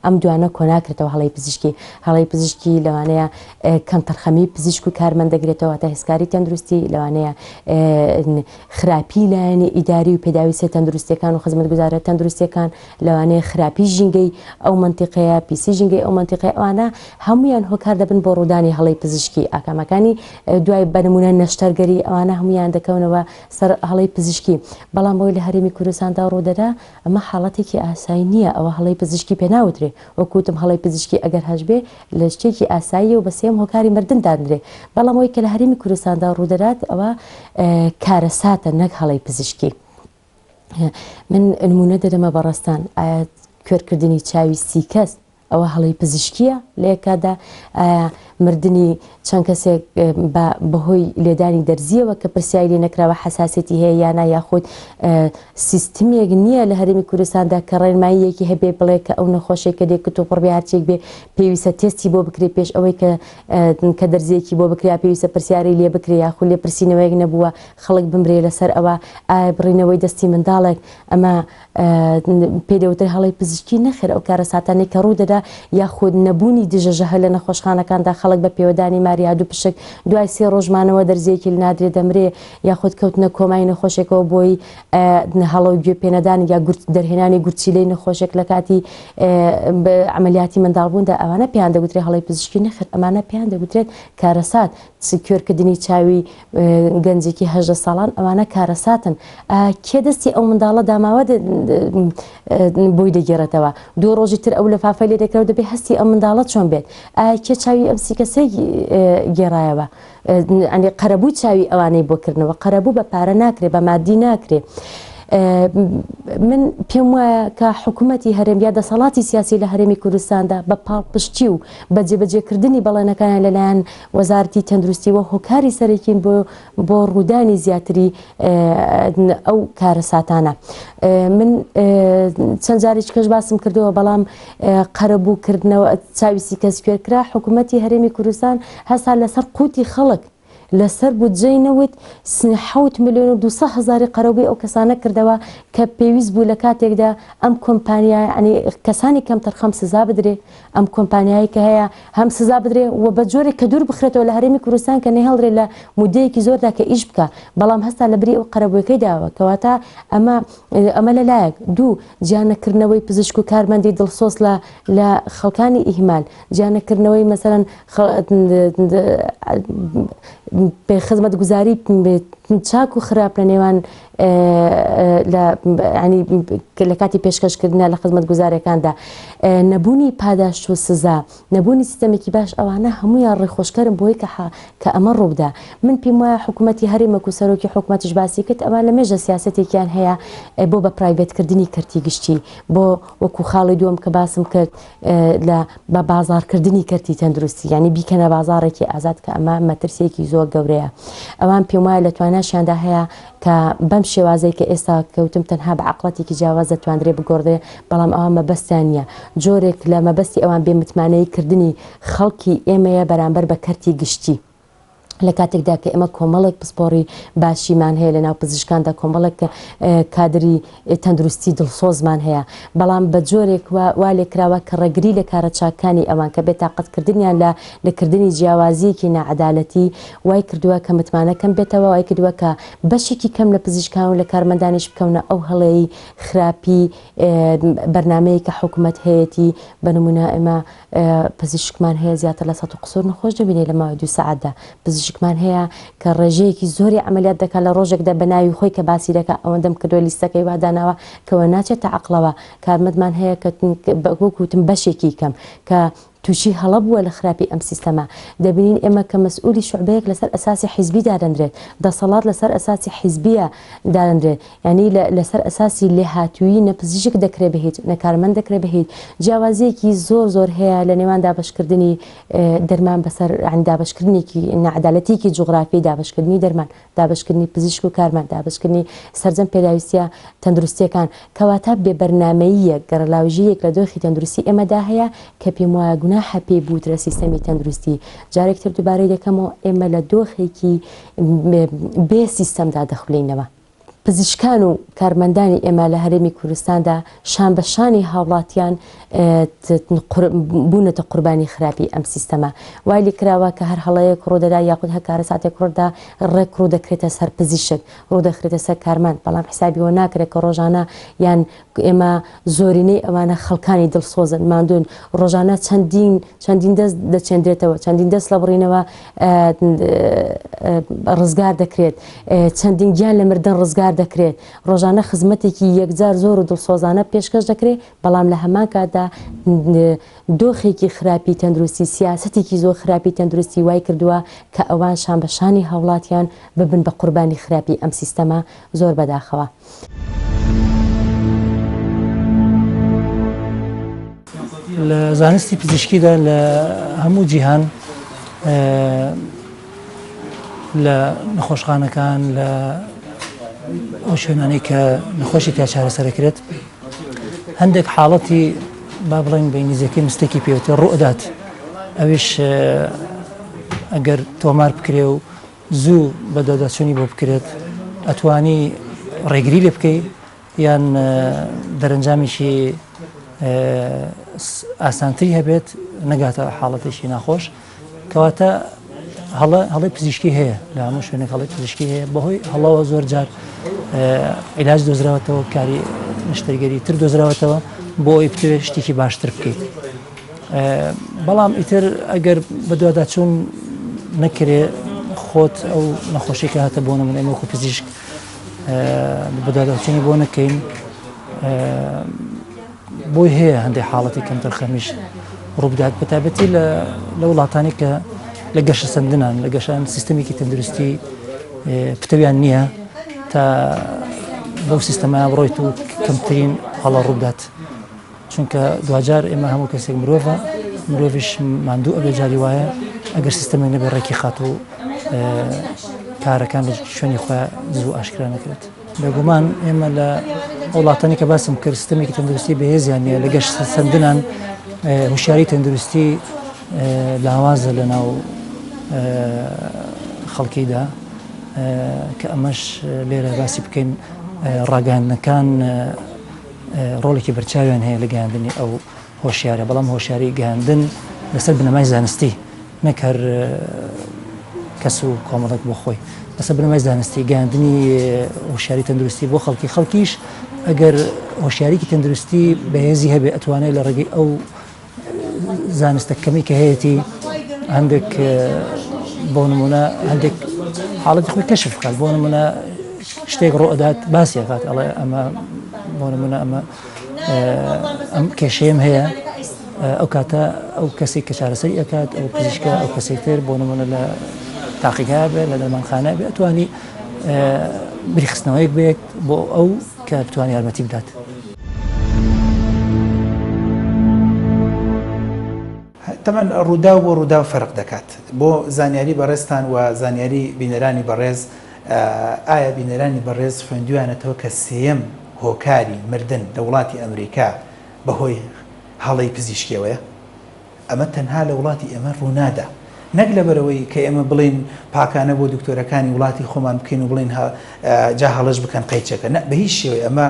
ئەم دوانە کۆ ناکرێتەوە هەڵی پزیشکی لەوانەیە کەم تەرخەمی پزیشک و کارمان دەگرێتەوە تا هێزکاری تەندروستی لەوانەیە خراپی لایەنی ئیداری و پێداوی سێ تەندروستیەکان و خزمەتگوزارە تەندروستیەکان لەوانەیە خراپی ژینگەی ئەو منتیقەیە پیسی ژینگەی ئەو منتیقەیە ئەوانە هەمویان هۆکار دەبن بۆ ڕوودانی هەڵی پزیشکی ئاکامەکانی دوای بەنمونە نەشتەرگەری ئەوانە هەمویان دەکەونەوە سەر هەڵی پزیشکی بەڵام بۆی لە هەرێمی کوردستاندا ڕوودەدا ئەمە حاڵەتێکی ئاسایی نییە ئەوە هەڵی پزیشکی پێناوترێ وەکوتم هەڵی پزیشکی ئەگەر هەژبێ لە شتێکی ئاساییە و بە سێم هۆکاری مردن دادرێ بەڵام ئەوەی کە لە هەرێمی کوردستاندا ڕوودەدات ئەوە کارەساتە نەک هەڵی پزیشکی من نمونە دەدەمە بەڕستان ئایا کوێرکردنی چاوی 30 کەس ئەوە هەڵی پزیشکیە لە یەکادا مردنی چەند کەسێک بەهۆی لێدانی دەرزیەوە کە پرسیایی لێ نەکراوە حساسەتی هەیە یانە یاخود سیستمێک نییە لە هەرێمی کوردستاندا کە ڕێنماییەکی هەبێ بڵێ کە ئەو نەخۆشێک کە دێک تۆ پڕبێ هەرچێک بێ پێویستە تێستی بۆ بکرێ پێش ئەوەی کە دەرزیەکی بۆ بکریا پێویستە پرسیاری لێ بکرێ یاخود لێ پرسیینەوەیەک نەبووە خەڵک بمرێ لەسەر ئەوە ئایا بڕینەوەی دەستی منداڵێک ئەمە پێدەوتر هەڵی پزیشکی نەخێر ئەو کارە ساتانێک کە ڕوودەدا یاخود نەبوونی دژەژەهە لە نەخۆشخانەکاندا خەڵک بە پێوەدانی ماریاد و پشک دوای 3 ڕۆژمانەوە دەرزیەکی نادرێ دەمرێ یاخود کەوتنە کۆمای نەخۆشێکەوە بۆی هەڵە و گوێ پێنەدان یا دەرهێنانی گورچیلەی نەخۆشێک لە کاتی عملیاتی منداڵبووندا ئەوانە پێیان دەگوترێت هەڵی پزیشکی نەخێت ئەمانە پێیان دەگوترێت کارەسات کوێرکردنی چاوی گەنجێکی 18 ساڵان ئەوانە کارەساتن کێ دەستی ئەو منداڵە داماوە بۆی دەگێڕێتەوە 2 ڕۆژی تر ئەو لەفافە لێ دەکرێت دەبێ هەستی ئەم منداڵە چۆن بێت کێ چاوی ئەم 30 کەسەی گێڕایەوە ئەنی قەرەبوو چاوی ئەوانەی بۆکردنەوە قەرەبوو بە پارە ناکرێ بە مادی ناکرێ من پێم وایە کە حکوومەتی هەرێم یا دەسەڵاتی سیاسی لە هەرێمی کوردستاندا بە پاڵپشتی و بە جێبەجێکردنی بەڵێنەکانیان لەلایەن وەزارەتی تەندروستیەوە هۆکاری سەرەکین بۆ ڕوودانی زیاتری ئەو کارەساتانە من چەند جارێک کەش باسم کردەوە بەڵام قەرەبووکردنەوە چاوی 30 کەس کوێرکرا حکوومەتی هەرێمی کوردستان هەستا لەسەر قوتی خەڵک لەسەر بودجەی نەوت 7 ملیۆن و 200,000 قەرەبووی ئەو کەسانە کردەوە کە پێویست بوو لە کاتێکدا ئەم کۆمپانیای ئەنی کەسانی کەم تەرخەم سزا بدرێ ئەم کۆمپانیایی کە هەیە هەم سزا بدرێ و بە جۆرێک کە دوور بخرێتەوە لە هەرێمی کوردستان کە نەهێڵدرێ لە مودەیەکی زۆردا کە ئیش بکە بەڵام هەستا لە بری ئەو قەرەبوویەکەی داوە کەواتە ئەمە لەلایەک دوو گیانەکردنەوەی پزیشک و کارمەندی دڵسۆز لە خەڵکانی ئیهمال گیانەکردنەوەی مەسەرەن پێ خزمەت گوزاری چاک و خراپ لە نێوان لە کاتی پێشکەشکردنە لە خزمەت گوزارەکاندا نەبوونی پاداش و سزا نەبوونی سیستەمێکی باش ئەوانە هەمویان ڕێخۆشکەرم بۆی کە ئەمە ڕووبدا من پێم وایە حکوومەتی هەرێمەک و سەرۆکی حکوومەتیش باسی کرد ئەوان لە مێژە سیاسەتێکیان هەیە بۆ بە پرایڤێتکردنی کەرتی گشتی بۆ وەکو خاڵی دووەم کە باسم کرد بە بازارکردنی کەرتی تەندروستی یعنی بیکەنە بازارێکی ئازاد کە ئەمە مەترسێکی زۆر گەورەیە ئەوان پێم وایە لە تواناشیاندا هەیە کە بەم شێوازەی کە ئێستا کەوتم تەنها بە عەقڵەتێکی جیاواز دەتوانرێ بگۆڕێ بەڵام ئەوە مەبەستیان نییە جۆرێک لە مەبەستی ئەوان بێمتمانەی کردنی خەڵکی ئێمەیە بەرامبەر بە کەرتی گشتی لە کاتێکدا کە ئێمە کۆمەڵێک پسپۆری باشیمان هەیە لە ناو پزیشکاندا کۆمەڵێک کادری تەندروستی دڵسۆزمان هەیە بەڵام بە جۆرێک وا لێکراوە کە ڕێگری لە کارە چاکانی ئەوان کە بێتاقەتکردنیان لەکردنی جیاوازیەکی نەعەدالەتی وای کردووە کە متمانەکەم بێتەوە وای کردووە کە بەشێکی کەم لە پزیشکان و لە کارمەندانیش بکەونە ئەو هەڵەیەی خراپی بەرنامەیە کە حکوومەت هەیەی بە نمونە ئێمە پزیشکمان هەیە زیاتر لە 100 قسوور نەخۆش دەبینێ لە ماوەی 2 سەعاتدا پزیشکمان هەیە کە ڕێژەیەکی زۆری عملیات دەکات لە ڕۆژێکدا بە ناوی خۆی کە باسی دەکات ئەوەندەم کردووە لیستەکەی واداناوە کەەوە ناچێتە عەقڵەوە کارمەندمان هەیە کە وەکوتم بەشێکی کەم کە تووشی هەڵە بووە لە خراپی ئەم سیستەمە دەبینین ئێمە کە مەسئولی شوعبەیەک لەسەر ئەساسی حیزبی دادەندرێت دەسەڵات لەسەر ئەساسی حیزبیە دادەندرێت یعنی لەسەر ئەساسی لێهاتووی نەپزیشک دەکرێت بهیت نەکارمەند دەکرێت بهیت جیاوازیەکی زۆر هەیە لە نێوان دابشکردنی دەرمان بەسەر دابشکردنێکی نەعەدالەتیکی جوغرافی دابشکردنی دەرمان دابشکردنی پزیشک و کارمەند دابشکردنی سەرجەم پێداویستیە تەندروستیەکان کەواتە بێبەرنامەییە گەڕەلاوژیەک لە دۆخی تەندروستی ئێمەدا هەیە کە پێم وایە گوناحە پێی بووترە سیستەمی تەندروستی جارێکتر دووبارەی دەکەمەوە ئێمە لە دۆخێکی بێ سیستەمدا دەخولینەوە پزیشکان و کارمەندانی ئێمە لە هەرێمی کوردستاندا شان بە شانی هاوڵاتیان بوونەتە قوربانی خراپی ئەم سیستەمە وای لێ کراوە کە هەر هەڵەیەک ڕۆدەدا یاخود هەکارە ساتێک ڕۆدا ڕێک ڕوو دەکرێتە سەر پزیشک ڕوو دەخرێتە سەر کارمەند بەڵام حسابیەوە ناکرێت کە ڕۆژانە یان ئێمە زۆرینەی ئەوانە خەڵکانی دڵسۆزن ماندوون ڕۆژانە چەندین دەست دەچێندرێتەوە چەندین دەست لە بڕینەوە ڕزگار دەکرێت چەندین گیان لە مردن ڕزگار دەکرێت ڕۆژانە خزمەتێکی یەکجار زۆر و دڵسۆزانە پێشکەش دەکرێت بەڵام لە هەمان کاتدا دۆخێکی خراپی تەندروستی سیاسەتێکی زۆر خراپی تەندروستی وای کردووە کە ئەوان شان بە شانی هاوڵاتیان ببن بە قوربانی خراپی ئەم سیستەمە زۆر بەداخەوە. لە زانستی پزیشکیدا لە هەموو جیهان لە نەخۆشخانەکان لە ئەو شوێنانەی کە نەخۆشی تا چارەسەرەکرێت هەندێک حاڵەتی با بڵێن بە ئینگلیزیەکەی مستێکی پێوتە ڕوئدات ئەویش ئەگەر تۆمار بکرێ و زوو بە داداچوونی بۆ بکرێت ئەتوانی ڕێگری لێ بکەیت یان دەرەنجامیشی ئاسانتری هەبێت نەگاتە حاڵەتێکی ناخۆش کەواتە هەڵی پزیشکی هەیە لە هەموو شوێنێک هەڵی پزیشکی هەیە بەهۆی هەڵەوە زۆر جار عیلاج دۆزراوەتەوە کاری نیشتەرگەری تر دۆزراوەتەوە بۆ ئەوی بتوێت شتێکی باشتر بکەیت بەڵام ئیتر ئەگەر بە دوواداچوون نەکرێ خۆت ئەو نەخۆشی کە هاتە بۆ من ئەمە پزیشک بە دوواداچوونی بۆ نەکەین بۆی هەیە هەندێک حاڵەتی کەمتر خەمیش ڕووبدات بەتابەتی لە وڵاتانی کە لە گەشە سندنان لە گەشان سیستەمێکی تەندروستی پتەویان نییە تا بەو سیستەمە بڕۆیت و کەمترین هەڵە ڕوودات چونکە دوجار ئێمە هەموو کەسێک مرۆڤە مرۆڤش ماندوو ئەبێ جاری وایە ئەگەر سیستەمێک نەبێ ڕێکی خات و کارەکان لە شوێنی خۆیان زوو ئاشکرا نەکرێت بێگومان ئێمە لە وڵاتانی کە باسم کرد سیستەمێکی تەندروستی بەهێزیان نیە لە گەشت سندنان هوشیاری تەندروستی لاوازە لە ناو خەڵکیدا کە ئەمەش لێرە باسی بکەین ڕاگەاندنەکان ڕۆڵێکی بەرچاویان هەیە لە گەیاندنی ئەو هۆشیارە بەڵام هۆشیاری گەیاندن لەسەر بنەمای زانستی نەک هەر کەس و کۆمەڵێک بۆ خۆی لەسەر بنەمای زانستی گەیاندنی هۆشیاری تەندروستی بۆ خەڵکیش ئەگەر هۆشیارێکی تەندروستی بەهێزی هەبێ ئەتوانێت لە ڕێگەی ئەو زانستە کەمی کە هەیەی هەندێک بۆ نمونە هەندێک حاڵەتی خۆی کەشف بکات بۆ نمونە شتێک ڕۆئدات باسیەکات ئەڵێ ئەمە بۆ نمونە ئەم کێشەیەم هەیە ئەو کاتە ئەو کەسێک کە چارەسەری ئەکات ئەو پزیشکە ئەو کەسێک تر بۆ نمونە لە تاقیگا بێت لە دەرمانخانە بێت ئەتوانی بریخستنەوەیەک بێت بۆ ئەو کە بتوانێت یارمەتی بدات. تەمەەن ڕوودا بۆ ڕوودا و فەرق دەکات بۆ زانیاری بەڕێستان و زانیاری بینەرانی بەڕێز ئایا بینەرانی بەڕێز خوێندویانەتەوە کە سێەم هۆکاری مردن لە وڵاتی ئەمریکا بەهۆی هەڵەی پزیشکیەوەیە ئەمە تەنها لە وڵاتی ئێمە ڕوونادا نەک لەبەرەوەی کە ئێمە بڵین پاکانە بۆ دکتۆرەکانی وڵاتی خۆمان بکەین و بڵین جا هەڵەش بکەن قەیچەکە نە بە هیچ شێوەیە ئەمە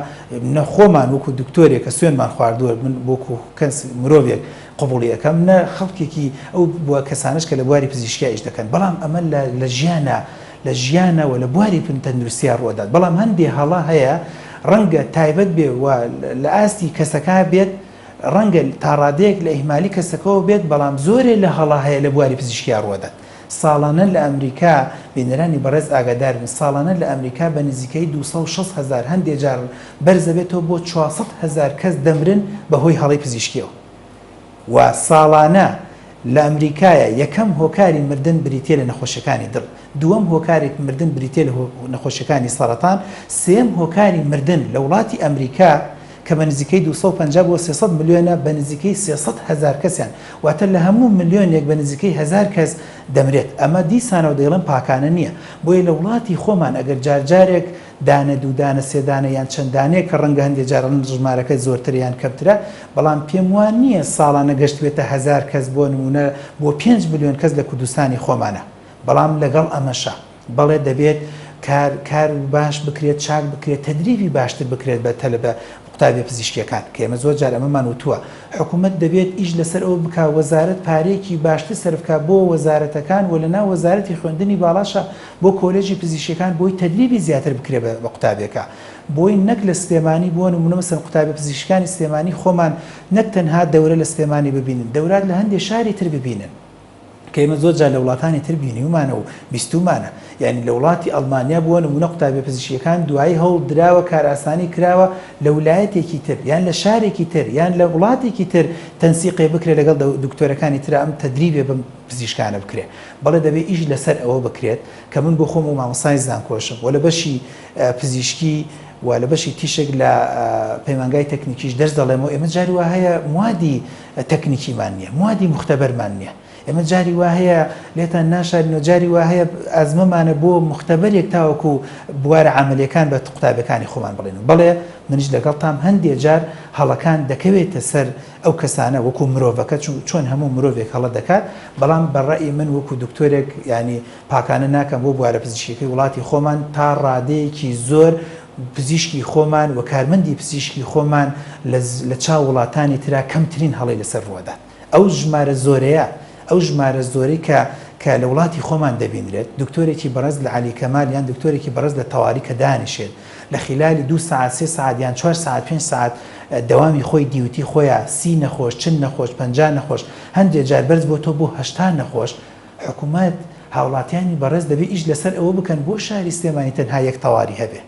خۆمان وەکو دکتۆرێک کە سوێنمان خواردووە من بۆکو کەس مرۆڤێک قبوڵی ئەەکەم نە خەڵکێکی ئەو بووە کەسانش کە لە بواری پزیشکیش دەکەن بەڵام ئەمە لە ژیانەوە لە بواری تەندروستیان ڕۆدات بەڵام هەندێک هەڵا هەیە ڕەنگە تایبەت بێ و لە ئاستی کەسەکە بێت ڕەنگە تاڕادەیەک لە ئیهمالی کەسەکەەوە بێت بەڵام زۆرێ لە هەڵا هەیە لە بواری پزیشکیان ڕۆدات ساڵانە لە ئەمریکا بینەرانی بەڕێز ئاگادارن ساڵانە لە ئەمریکا بە نزیکەی 260,000 هەندێک جار بەرزەبێتەوە بۆ 400,000 کەس دەمرن بەهۆی هەڵەی پزیشکیەوە و ساڵانە لە ئەمریکایە یەکەم هۆکاری مردن بریتێ لە نەخۆشیەکانی دڵ دووەم هۆکارێک مردن بریتێ لە نەخۆشیەکانی سەرەتان سێم هۆکاری مردن لە وڵاتی ئەمریکا کە بە نزیکەی 250 بۆ 300 ملیۆنە بە نزیکەی 300,000 کەسیان واتە لە هەموو ملیۆنێک بە نزیکەی 1000 کەس دەمرێت ئەمە دیسانەوە دەیڵم پاکانە نییە بۆیە لە وڵاتی خۆمان ئەگەر جارجارێک دانە دوودانە سێدانە یان چەندانەیە کە ڕەنگە هەندێک جارن ژمارەکە زۆرتر یان کەمترە بەڵام پێم وان نییە ساڵانە گەشت بێتە 1000 کەس بۆ نمونە بۆ 5 ملیۆن کەس لە کوردستانی خۆمانە بەڵام لەگەڵ ئەمەشە بەڵێ دەبێت کار باش بکرێت چاک بکرێت تدریبی باشتر بکرێت بە قوتابی پزیشکیەکان کە ئێمە زۆر جار ئەمەمان وتووە حکوومەت دەبێت ئیش لەسەر ئەوە بک وەزارەت پارێکی باشتر سەرفکە بۆ وەزارەتەکان و لەناو وەزارەتی خوێندنی باڵاشە بۆ کۆلێژی پزیشکیەکان بۆی تدریبی زیاتر بکرێت بە قوتابیەکە بۆی نەک لە سلێمانی بۆ نمونە مەسەڵەن قوتابی پزیشکانی سلێمانی خۆمان نەک تەنها دەورە لە سلێمانی ببینن دەورات لە هەندێک شاری تر ببینن کە ئێمە زۆر جار لە وڵاتانی تر بینیومانە و بیستومانە یعنی لە وڵاتی ئەڵمانیا بووە نمونە قوتابی پزیشکیەکان دوایی هەوڵ دراوە کارئاسانی کراوە لە ویلایەتێکی تر یان لە شارێکی تر یان لە وڵاتێکی تر تەنسیقێ بکرێت لەگەڵ دکتۆرەکانی تر ئەم تدریبێ بم پزیشکانە بکرێت بەڵێ دەبێت ئیش لەسەر ئەوە بکرێت کە من بۆ خۆم و مامۆستای زانکۆشم و لە بەشی پزیشکی و لە بەشی تیشێک لە پەیمانگای تەکنیکیش دەرس دەڵێمەوە ئێمە جاری وا هەیە موادی تەکنیکیمان نییە موادی مختبەرمان نییە ئێمە جاری وا هەیە لێتان ناشارینەوە جاری وا هەیە ئەزمەمانە بۆ مختبەرێک تاوەکو بوارە عملیەکان بە قوتابەکانی خۆمان بڵێن بەڵێ منیش لەگەڵتام هەندێک جار هەڵەکان دەکەوێتە سەر ئەو کەسانە وەکو مرۆڤەکە چۆن هەموو مرۆڤێک هەڵە دەکات بەڵام بەڕێی من وەکو دکتۆرێک ینی پاکانە ناکەم بۆ بوارە پزیشکیەکەی وڵاتی خۆمان تا ڕادەیەکی زۆر پزیشکی خۆمان و کارمەندی پزیشکی خۆمان لە چاو وڵاتانی ترا کەمترین هەڵی لەسەر ڕوەدا ئەو ژمارە زۆرەیە ئەو ژمارە زۆری کە لە وڵاتی خۆمان دەبینرێت دکتۆرێکی بەڕز لە علی کەمال یان دکتۆرێکی بەڕز لە تەواوی کە دانیشێت لە خلالی 2 ساعت 3 ساعت یان 4 ساعت 5 ساعت دەوامی خۆی دیوتی خۆیان 30 نەخۆش 40 نەخۆش 50 نەخۆش هەندێک جار بەرز بۆ تۆ بۆ 80 نەخۆش حکوومەت هاوڵاتیانی بەڕێز دەبێت ئیش لەسەر ئەوە بکەن بۆ شاری سلێمانی تەنها یەک تەواری هەبێ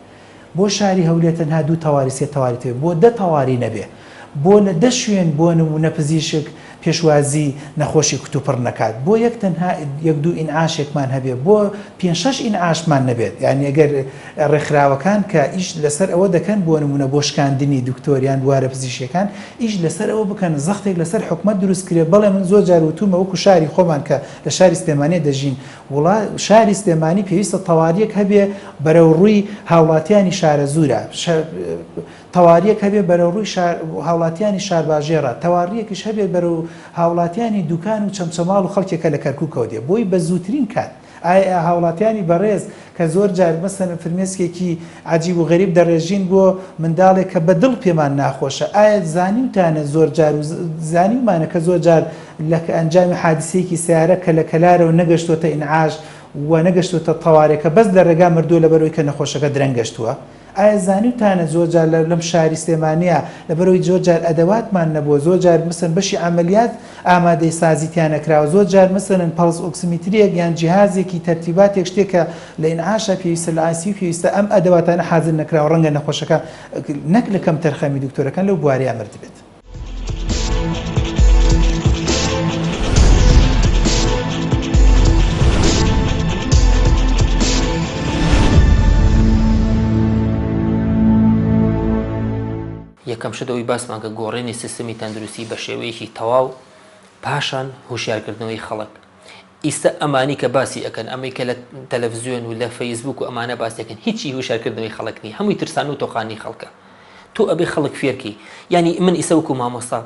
بۆ شاری هەولێر تەنها 2 تەواری 3 تەواری تێ بۆ 10 تەواری نەبێ بۆ لە 10 شوێن بۆ نمونە پزیشک پێشوازی نەخۆشی کتوپڕ نەکات بۆ یەک تەنها 1-2 ئینعاشێکمان هەبێ بۆ 5-6 ئینعاشمان نەبێت یعنی ئەگەر ڕێکخراوەکان کە ئیش لەسەر ئەوە دەکەن بۆ نمونە بۆ شکاندنی دکتۆریان بوارە پزیشکیەکان ئیش لەسەر ئەوە بکەن زەختێک لەسەر حکومەت دروست کرێ بەڵێ من زۆر جار وتومە وەکو شاری خۆمان کە لە شاری سلێمانی دەژین شاری سلێمانی پێویستە تەواریەک هەبێ بەرەو ڕووی هاوڵاتیانی شارە زورە تەواریەک هەبێ بەرەو ڕووی هاوڵاتیانی شارباژێڕە تەواریەکیش هەبێت بەرەو هاوڵاتیانی دوکان و چەمچەماڵ و خەڵکێکە لە کەرکووکەوە دێ بۆی بە زووترین کات ئایا هاوڵاتیانی بەڕێز کە زۆر جار مەسەن فرمێسکێکی عجیب و غەریب دەڕێژین بۆ منداڵێک کە بەدڵ پێمان ناخۆشە ئایا زانیوتانە زۆر جار و زانیومانە کە زۆر جار لە ئەنجامی حادسەیەکی سیارە کە لە کەلارەوە نەگەشتوتە ئینعاش و نەگەشتوتە تەوارێکە بەس لە ڕێگا مردووە لەبەرەوەی کە نەخۆشەکە درەنگەشتووە ئایا زانیوتانە زۆر جار لەم شاری سلێمانیە لەبەرەوەی زۆر جار ئەدەواتمان نەبووە زۆر جار مثلن بەشی عملیات ئامادەی سازیتیان نەکراوە زۆر جار مثلن پەڵس ئۆکسیمتریەک یان جیهازێکی تەرتیباتێک شتێکە لە ئینعاشە پێویستە لە ئاسی پێویستە ئەم ئەدەواتانە حاضر نەکراوە ڕەنگە نەخۆشەکە نەک لە کەم تەرخەمی دکتۆرەکان لەو بوارەیە مرد بێت. یەکەم شتەوەی باسمان کە گۆڕینی سیستمی تەندروستی بە شێوەیەکی تەواو پاشان هوشیارکردنەوەی خەڵک ئیستا ئەمانی کە باسی ئەەکەن ئەمەی کە لە تەلەڤیزیۆن و لە فەیسبوک و ئەمانە باسیەکەن هیچی هوشیارکردنەوەی خەڵک نی هەمووی ترسان و تۆخانی خەڵکە تۆ ئەبێ خەڵک فێرکی ینی من ئیسە وەکو مامۆستا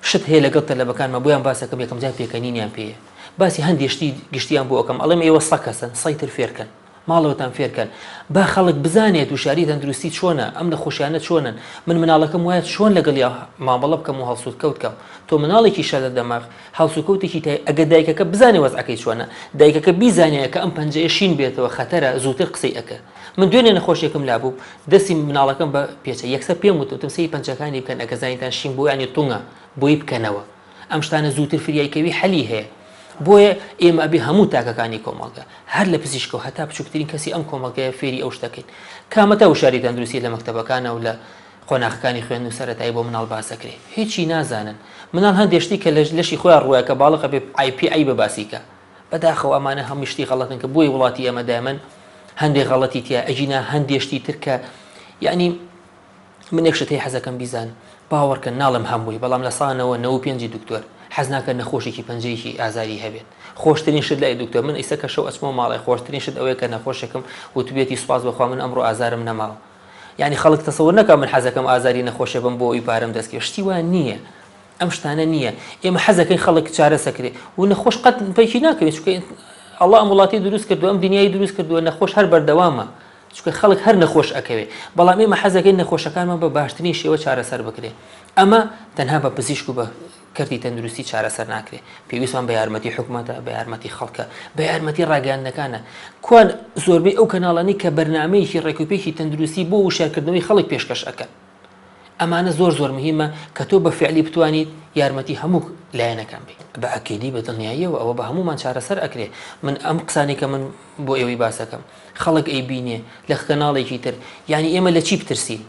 شت هەیە لەگەڵ تەلەڤەکانمە بۆیان باسەکەم یەکەم جار پێکەنینیان پێیە باسی هەندێشتی گشتیان بۆ ئەەکەم ئەڵێم ئێوە سەکەسن سەیتر فێرکەن ماڵەوەتان فێرکەن با خەڵک بزانێت وشاری تەندروستی چۆنە ئەم نەخۆشیانە چۆنن من مناڵەکەم وایە چۆن لەگەڵ یا مامەڵە بکەم و هەڵسوود کەوت کەم تۆ مناڵێکی شەدە دەماغ هەڵسوکەوتێکی تای ئەگە دایکەکە بزانێ وەزعەکەی چۆنە دایکەکە بیزانێ کە ئەم پەنجەیە شین بێتەوە خەتەرە زووتر قسەی ئەکە من دوێنێ نەخۆشیەکەم لابوو دەستی مناڵەکەم بە پێچە یەکسەر پێم وتم سەی پەنجەکانی بکەن ئەگە زانیتان شین بۆ ینی توڭە بۆی بکەنەوە ئەم شتانە زووتر فریایکەوی حەلی هەیە بۆیە ئێمە ئەبێ هەموو تاکەکانی کۆمەڵگە هەر لە پزیشکە و هەتا بچووکترین کەسی ئەم کۆمەڵگەیە فێری ئەو شتەکەین کامەتە وشاری تەندروستی لە مەکتەبەکانە و لە خۆناغەکانی خوێن و سەرەتایی بۆ مناڵ باسەکرێ هیچی نازانن مناڵ هەندێشتی کە لەشی خۆیان ڕووە کە باڵقە بێ IPI بەباسیکە بەداخەوە ئەمانە هەمووشتی غەڵەتن کە بۆی وڵاتی ئەمە دایمەن هەندێک غەڵەتی تیا ئەجینا هەندێشتی تر کە یعنی من یەکشت هەیە حەزەکەم بیزان باوەڕکە ناڵم هەمووی بەڵام لە ساڵانەوە 95 دکتۆر حەز ناکە نەخۆشێکی پەنجەیەکی ئازاری هەبێت خۆشترین شت لای دکتۆر من ئیسە کە شەو ئەچمەوە ماڵی خۆشترین شت ئەوەیە کە نەخۆشێکم وتوبێتی سوپاس بەخوا من ئەمڕۆ ئازارم نەماوە یعنی خەڵک تەسەوور نەکە من حەزەکەم ئازاری نەخۆشە بم بۆ ئەوی پارەم دەستکرد شتی وان نییە ئەم شتانە نییە ئێمە حەزەکەی خەڵک چارەسەکرێ و نەخۆش قەت پەیکی ناکەوێت چونکە ئەڵڵا ئەم وڵاتی دروست کردو ئەم دنیای دروست کردووە نەخۆش هەر بەردەوامە چونکە خەڵک هەر نەخۆش ئەکەوێ بەڵام ئێمە حەزەکەین نەخۆشەکانمان بە باشترین شێوە چارەسەر بکرێ ئەمە تەنها بە پزیشک و بە کردی تەندروستی چارەسەر ناکرێت پێویستمان بە یارمەتی حکوومەتە بە یارمەتی خەڵکە بە یارمەتی ڕاگەاندنەکانە کوان زۆربەی ئەو کەناڵانی کە بەرنامەیەکی ڕێکوپێکی تەندروستی بۆ وشارکردنەوەی خەڵک پێشکەش ئەکەن ئەمانە زۆر مهمە کە تۆ بە فعلی بتوانیت یارمەتی هەموو لایەنەکان بێت بە ئەکیدی بە دڵنیاییەوە ئەوە بە هەمومان چارەسەر ئەکرێ من ئەم قسانی کە من بۆ ئێوەی باسەکەم خەڵک ئەیبینێ لە کەناڵێکی تر یعنی ئێمە لە چی بترسین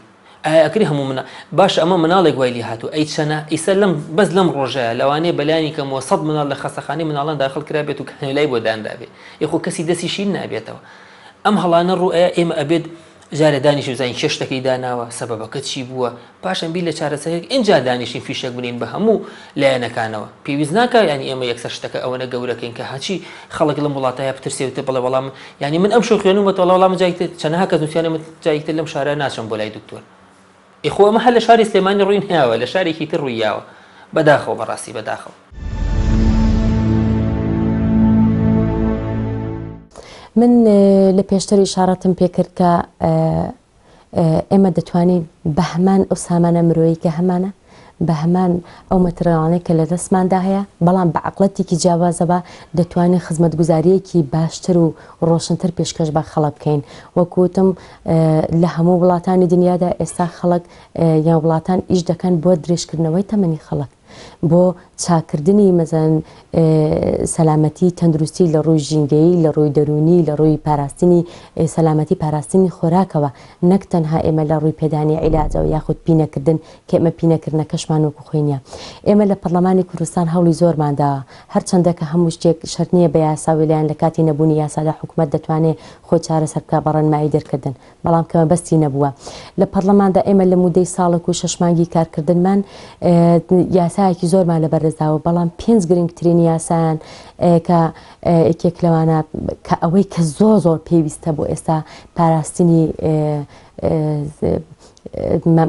ئەکری هەموو منە باش ئەمە مناڵێک وای لێ هاتوو ئەی چەنە ئیسە لەم بەس لەم ڕۆژەیە لەوانەیە بەلایانی کەمەوە 100 مناڵ لە خەستەخانەی مناڵان داخل کرابێت و کەنولای بۆ دانرابێت یخۆ کەسی دەستی شین نابێتەوە ئەم هەڵانە ڕوئەیە ئێمە ئەبێت جارە دانیشی بزانین چه شتێکی داناوە سەبەبەکە چی بووە پاشان بیر لە چارەسەرێک اینجا دانیشین فیشێک بنین بە هەموو لایەنەکانەوە پێویست ناکە ینی ئێمە یەکسەر شتەکە ئەوەنە گەورەکەین کە هاچی خەڵک لەم وڵاتەیە پترسێتە بڵێ وەڵام ینی من ئەم شو خوێنومەوە وەڵام جایتر چەندها کەس نووسیانە جایتر لەم شارە ناچم بۆ لای دکتۆر ئێخۆ ئەمە هەر لە شاری سلێمانی ڕووی نایەوە لە شارێکی تر ڕوویاوە بەداخەوە بەڕاستی بەداخەوە من لە پێشتری شارەتم پێکرد کە ئێمە دەتوانین بە هەمان ئەو سامانە مرۆیی کە هەمانە بە هەمان ئەو مەترڕانەی کە لە دەستماندا هەیە بەڵام بە عەقڵەتێکی جیاوازەوە دەتوانین خزمەتگوزاریەکی باشتر و ڕۆشنتر پێشکەش بە خەڵک بکەین وەکوتم لە هەموو وڵاتانی دنیادا ئێستا خەڵک یان وڵاتان ئیش دەکەن بۆ درێژکردنەوەی تەمەنی خەڵک بۆ چاکردنی مەزەن سەلامەتی تەندروستی لە ڕووی ژینگەیی لە ڕووی دەرونی لە ڕووی پاراستنی سەلامەتی پاراستنی خۆراکەوە نەک تەنها ئێمە لە ڕووی پێدانی عیلاجەوە یاخود پینەکردن کە ئێمە پینەکردنەکەشمان وەکو خوێنیە ئێمە لە پەرلەمانی کوردستان هەوڵی زۆرمانداوە هەرچەندە کە هەموو شتێک شەرت نییە بە یاساوی لایەن لە کاتی نەبوونی یاسادا حکوومەت دەتوانێت خۆی چارەسەر بکات بە ڕەنمایی دەرکردن بەڵام کەمە بەستی نەبووە لە پەرلەماندا ئێمە لە مودەی ساڵێک و 6 مانگی کارکردنمان یاسایەکی زۆرمان لەبەررەزاوە بەڵام 5 گرنگترین یاسایان کە یەکێک لەوانە کە ئەوەی کە زۆر پێویستە بۆ ئێستا پاراستنی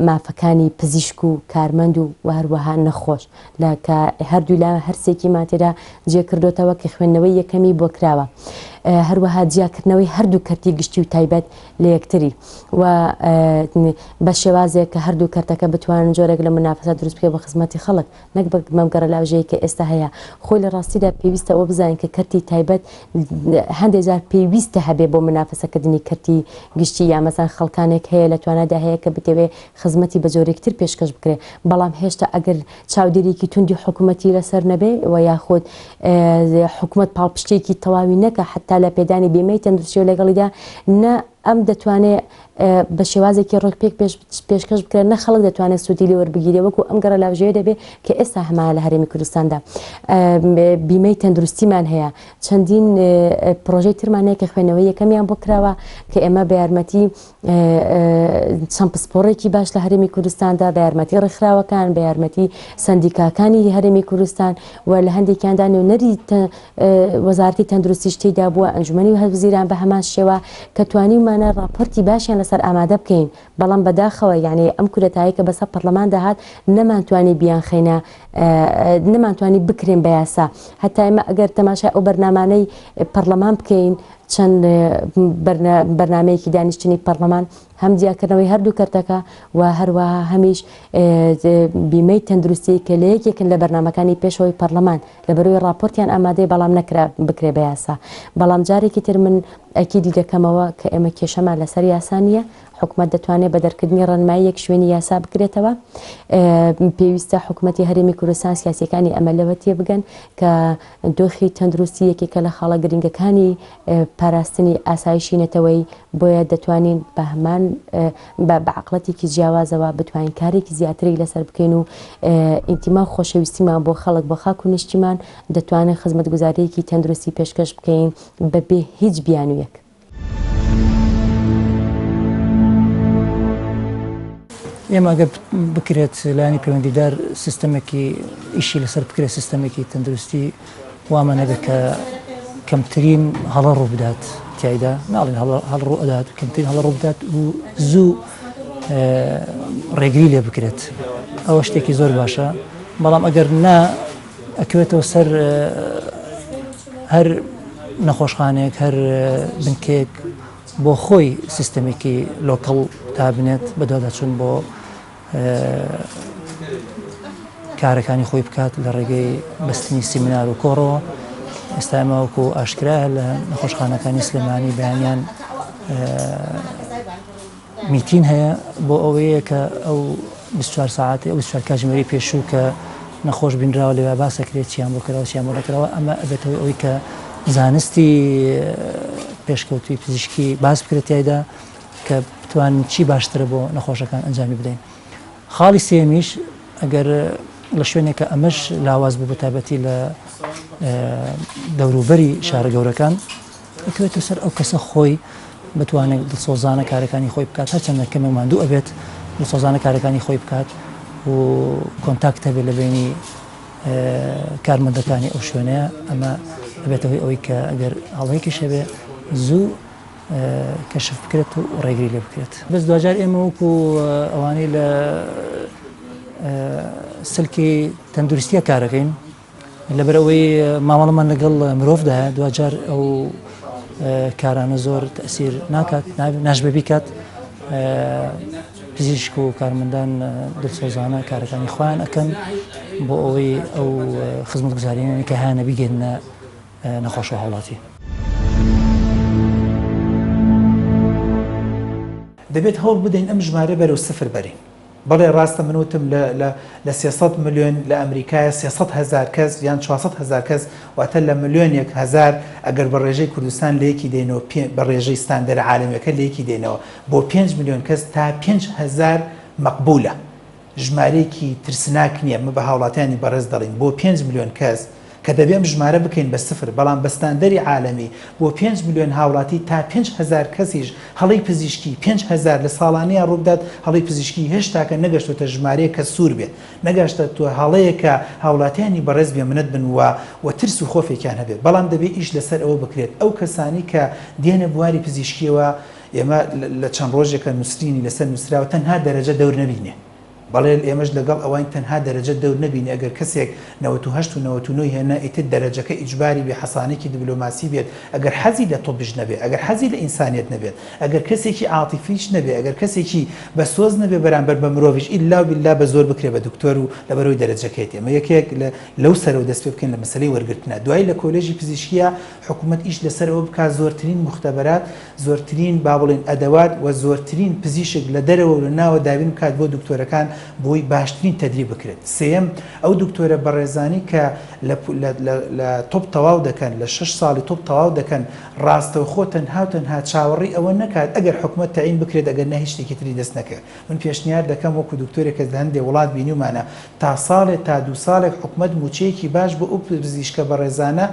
مافەکانی پزیشک و کارمەند و هەروەها نەخۆش لە کە هەردوو لا هەرسێکی ماتێدا جێکردوتەوە کە خوێندنەوەی یەکەمی بۆ کراوە هەروەها جیاکردنەوەی هەردوو کەرتی گشتی و تایبەت لە یەکتری و بە شێوازێک کە هەردوو کەرتەکە بتوانن جۆرێک لە منافەسە دروست بکە بە خزمەتی خەڵک نەک بە مەمگەڕە لاوژەیە کە ئێستا هەیە خۆی لە ڕاستیدا پێویستە ئەوە بزانین کە کەرتی تایبەت هەندێک جار پێویستە هەبێ بۆ منافەسەکردنی کەرتی گشتی یا مەسەن خەڵکانێک هەیە لە توانادا هەیە کە بتەوێ خزمەتی بە جۆرێکتر پێشکەش بکرێ بەڵام هێشتا ئەگەر چاودێریکی توندی حکوومەتی لەسەر نەبێ و یاخود حکوومەت پاڵپشتێکی تەواوی نەکە حتا لە پێدانی بێمەی تەندروستی و لەگەڵیدا نە ئەم دەتوانێت بە شێوازێکی ڕۆک پێشکەش بکرێت نە خەڵک دەتوانێت سوودی لێ وەربگیرێ وەکو ئەم گەڕە لاوژەیە دەبێت کە ئێستا هەمان لە هەرێمی کوردستاندا بیمەی تەندروستیمان هەیە چەندین پرۆژەی ترمانەیە کە خوێنەوەی یەکەمیان بۆ کراوە کە ئێمە بە یارمەتی چەند پسپۆڕێکی باش لە هەرێمی کوردستاندا بە یارمەتی ڕێکخراوەکان بە یارمەتی سەندیکاکانی هەرێمی کوردستان و لە هەندێکیاندا نێونەری وەزارەتی تەندروستی شتیدا بووە ئەنجومەنی هەڵبژێران بە هەمان شێوە کە توانیمانە راپۆرتی باشیان لەسەر ئامادە بکەین بەڵام بەداخەوە یعنی ئەم کورەتایی کە بەسەر پەرلەمان داهات نەمانتوانی بیان خەینە نەمانتوانی بکرێن بە یاسا هەتا ئێمە ئەگەر تەماشای ئەو بەرنامانەی پەرلەمان بکەین چەند بەرنامەیەکی دانیشتنی پەرلەمان هەم دیاکردنەوەی هەردوو کەرتەکە و هەروەها هەمیش بیمەی تەندروستی کە لە یەکێکن لە بەرنامەکانی پێشەوەی پەرلەمان لەبەرەوەی راپۆرتیان ئامادەی بەڵام نەکرا بکرێ بە یاسا بەڵام جارێکی تر من ئەکیدی دەکەمەوە کە ئێمە کێشەمان لەسەر یاسانیە حکوومەت دەتوانێت بە دەرکردنی ڕەنمایی یەک شوێنی یاسا بکرێتەوە پێویستە حکوومەتی هەرێمی کوردستان سیاسیەکانی ئەمە لەوە تێ بگەن کە دۆخی تەندروستی یەکێکە لە خاڵە گرنگەکانی پاراستنی ئاسایشینەتەوەی بۆیە دەتوانین بە هەمان بە عەقڵەتێکی جیاوازەوە بتوانین کارێکی زیاتری لەسەر بکەین و ئینتیما خۆشەویستیمان بۆ خەڵک بە خاک و نیشتیمان دەتوانین خزمەتگوزاریەکی تەندروستی پێشکەش بکەین بەبێ هیچ بیانویەک ئێمە ئەگەر بکرێت لایەنی پەیوەندیدار سیستەمێکی ئیشی لەسەر بکرێت سیستەمێکی تەندروستی وامانەگە کە کەمترین هەڵە ڕوو بدات تایدا ناڵێن هەڵڕوو ئەدات و کەمترین هەڵە ڕوو بدات و زوو ڕێگری لێ بکرێت ئەوە شتێکی زۆر باشە بەڵام ئەگەر نا ئەکەوێتەوە سەر هەر نەخۆشخانێک هەر بنکێک بۆ خۆی سیستەمێکی لۆکەڵ دابنێت بەدواداچون بۆ کارەکانی خۆی بکات لە ڕێگەی بەستنی سیمینار و کۆڕەوە. ئێستا ئەمەوەکو ئاشکرایە لە نەخۆشخانەکانی سلێمانی بەیانیان میتین هەیە بۆ ئەوەیە کە ئەو 24 ساعتی ئەو 24 کاتژمێری پێشوو کە نەخۆش بینراوە لێوە باسەکرێت چیان بۆ کراوە چیان بۆ نەکراوە. ئەمە ئەبێتەوەی ئەوەی کە زانستی پێشکەوتوی پزیشکی باس بکرێت تایدا کە بتوانین چی باشترە بۆ نەخۆشەکان ئەنجامی بدەین. خاڵی سێمیش ئەگەر لە شوێنێکە ئەمەش لاواز بوو بە تایبەتی لە دەوروبەری شارە گەورەکان بکوێتە سەر ئەو کەسە خۆی بتوانێت دڵسۆزانە کارەکانی خۆی بکات، هەرچەندە کەمێ ماندوو ئەبێت دڵسۆزانە کارەکانی خۆی بکات و کۆنتاکت هەبێت لە بینی کارمەندەکانی ئەو شوێنەیە. ئەمە ئەبێتەوەی ئەوەی کە ئەگەر هەڵەیەکی شەبێ زوو کەشف بکرێت و ڕێگری لێ بکرێت. بەس دوجار ئێمە وەکو ئەوانەی لە سلکی تەندروستیە کارەکەین لەبەرەوەی مامەڵەمان لەگەڵ مرۆڤدایە دوجار ئەو کارانە زۆر تەسیر ناکات ناشبەبی کات. پزیشک و کارمەندان دڵسۆزانە کارەکانی خۆیان ئەکەن بۆ ئەوەی ئەو خزمەتگوزاریانی کە هەیە بیگەێنە نەخۆشە هاوڵاتی. دەبێت هەوڵ بدەین ئەم ژمارە بەرەو سفر بەرین. بەڵێ ڕاستە منوتم لە 300 ملیۆن لە ئەمریکایە 300,000 کەس یان 400,000 کەس واتە لە ملیۆن 1,000 ئەگەر بە ڕێژەی کوردستان لە یەکی دێنەوە بە ڕێژەی ستاندەرە عالەمیەکە لە یەکی دێنەوە بۆ 5 ملیۆن کەس تا 5,000 مەقبولە. ژمارەیەکی ترسناک نییە، مە بە هاوڵاتیانی بەڕێز دەڵین بۆ 5 ملیۆن کەس کە دەبێم ژمارە بکەین بە سفر، بەڵام بە ستاندەری عالەمی بۆ 5 ملیۆن هاوڵاتی تا 5,000 کەسیش هەڵی پزیشکی 5,000 لە ساڵانەیە ڕوودات هەڵی پزیشکی هێشتاکە نەگەشتوتە ژمارەیە کە سوور بێت، نەگەشتە تو هەڵەیە کە هاوڵاتیانی بەڕێز بێ منەت بن و ترس و خۆفێکیان هەبێت. بەڵام دەبێت ئیش لەسەر ئەوە بکرێت ئەو کەسانی کە دێنە بواری پزیشکیەوە ئێمە لە چەند ڕۆژێکە نووسینی لەسەر نووسراوە تەنها دەرەجە دەور نەبینێ. بەڵێ ئێمەش لەگەڵ ئەوان تەنها دەرەجە دەور نەبینی ئەگەر کەسێک 98 و 99 هێنا ئیتر دەرەجەکە ئیجباری بێ حەسانێکی دیبلۆماسی بێت، ئەگەر حەزی لە تۆپیش نەبێت، ئەگەر حەزی لە ئینسانیت نەبێت، ئەگەر کەسێکی عاتیفیش نەبێت، ئەگەر کەسێکی بە سۆز نەبێ بەرامبەر بە مرۆڤیش ئیلا بالله بە زۆر بکرێ بە دکتۆر و لەبەرەوەی دەرەجەکەیت. ئێمە یەکێک لەو سەرەوە دەست پێ بکەین لە مەسەلەی وەرگرتنە. دوای لە کۆلێژی پزیشکیە حکوومەت ئیش لەسەرەوە بکات زۆرترین مختبەرات، زۆرترین با بڵێن ئەدەوات و زۆرترین پزیشک لە دەرەوە لە ناوە دابین بکات بۆ دکتۆرەکان بۆی باشترین تدریب بکرێت. سێم ئەو دکتۆرە بەڕێزانی کە لە تۆپ تەواو دەکەن لە 6 ساڵی تۆپ تەواو دەکەن ڕاستەو خۆتەن هاوتەنها چاوەڕی ئەوە نکات ئەگەر حکوومەت تەعین بکرێت ئەگەر نە هیچ شتێکی تری دەست نەکرد. من پێشنیار دەکەم وەکو دکتۆرێک کە هەندێک وڵات بینیومانە تا ساڵێک تا 2 ساڵێک حکوومەت موچەیەکی باش بۆ ئەو پزیشکە بەڕێزانە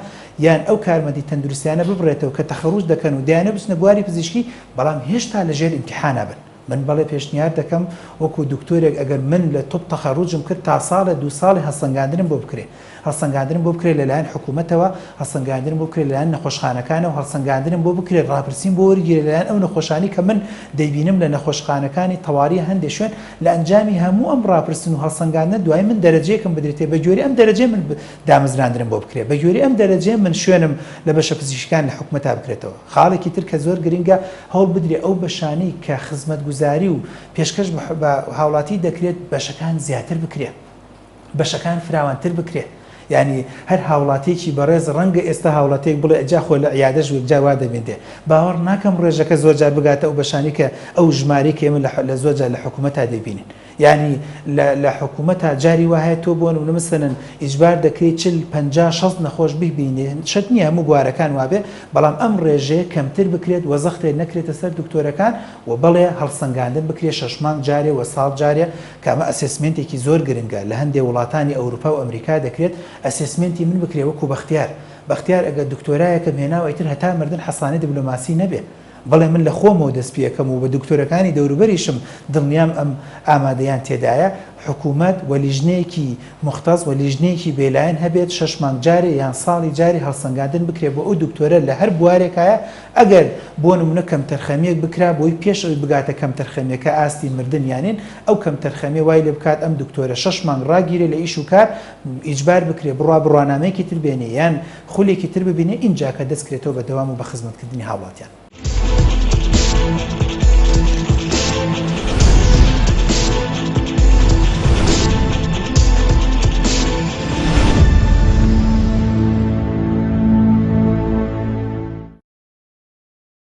یان ئەو کارمەندی تەندروستیانە ببڕێتەوە کە تەخەڕوج دەکەن و دیانە بچنە بواری پزیشکی بەڵام هێشتا لەژێر ئیمتیحانە بن. من بەڵێ پێشنیار دەکەم وەکو دکتۆرێک ئەگەر من لە تۆپ تەخەڕوجم کرد تا ساڵە 2 ساڵی هەڵسەنگاندنم بۆ بکرێت، هەڵسەنگاندنم بۆ بکرێت لەلایەن حکوومەتەوە، هەڵسەنگاندنم بۆ بکرێت لەلایەن نەخۆشخانەکانەوە، هەڵسەنگاندنم بۆ بکرێت ڕاپرسیم بۆ وەرگیرێت لەلایەن ئەو نەخۆشانی کە من دەیبینم لە نەخۆشخانەکانی تەواوی هەندێک شوێن لە ئەنجامی هەموو ئەم ڕاپرسن و هەڵسەنگاندنە دوای من دەرەجەیەکم بدرێتێ بە گوێرەی ئەم دەرەجێ من دامەزراندنم بۆ بکرێت، بە گوێرەی ئەم دەرەجێ من شوێنم لە بەشە پزیشکان لە حکوومەتا بکرێتەوە. خاڵێکی تر کە زۆر گرنگە هەوڵ بدرێ ئەو بەشانەی کە خزمەتگوزاری و پێشکەش بە هاوڵاتی دەکرێت بەشەکان زیاتر بکرێت، بەشەکان فراوانتر بکرێت. یعنی هەر هاوڵاتێکی بەڕێز ڕەنگە ئێستا هاوڵاتێک بڵێ ئەجا خۆ لە عیادەش وەکجا وا دەبێتێ باوەڕ ناکەم ڕێژەکە زۆرجار بگاتە ئەو بەشانی کە ئەو ژمارەی کە ئێمە لە زۆرجار لە حکوومەتا دەبینین. یعنی لە حکوومەتا جاری وایە تۆ بۆن و مثلەن ئیجبار دەکرێت 40-50-60 نەخۆش ببینێ شت نییە هەموو گوارەکان وابێ، بەڵام ئەم ڕێژەیە کەمتر بکرێت وە زەختێ نەکرێتە سەر دکتۆرەکان و بەڵێ هەڵسەنگاندن بکرێت 6 مانگ جارێ و ساڵ جارێ کامە ئەسسمنتێکی زۆر گرنگە لە هەندێک وڵاتانی ئەوروپا و ئەمریکا دەکرێت ئەسسمنتی من بکرێ وەکو بەختیار ئەگەر دکتۆرایەکە مێناوە ئیتر هەتا مردن حەسانەی دیبلۆماسی نەبێ. بەڵێ من لە خۆمەوە دەست پێەکەم و بە دکتۆرەکانی دەوروبەریشم دڵنیام ئەم ئامادەیان تێدایە حکوومەت و لیژنەیەکی مختص و لیژنەیەکی بێلایەن هەبێت 6 مانگ جارێ یان ساڵی جاری هەڵسەنگاندن بکرێت بۆ ئەو دکتۆرە لە هەر بوارێکایە ئەگەر بۆ نمونە کەم تەرخەمیەک بکرا بۆی پێش ئەوی بگاتە کەم تەرخەمیەکە ئاستی مردن یانین ئەو کەم تەرخەمی وای لێ بکات ئەم دکتۆرە 6 مانگ ڕاگیرێ لە ئیش و کار ئیجبار بکرێت بڕوانامەیەکی تر بێنێ یان خولێکی تر ببینێ اینجا کە دەستکرێتەوە بە دەوام و بە خزمەتکردنی هاوڵاتیان. باشە.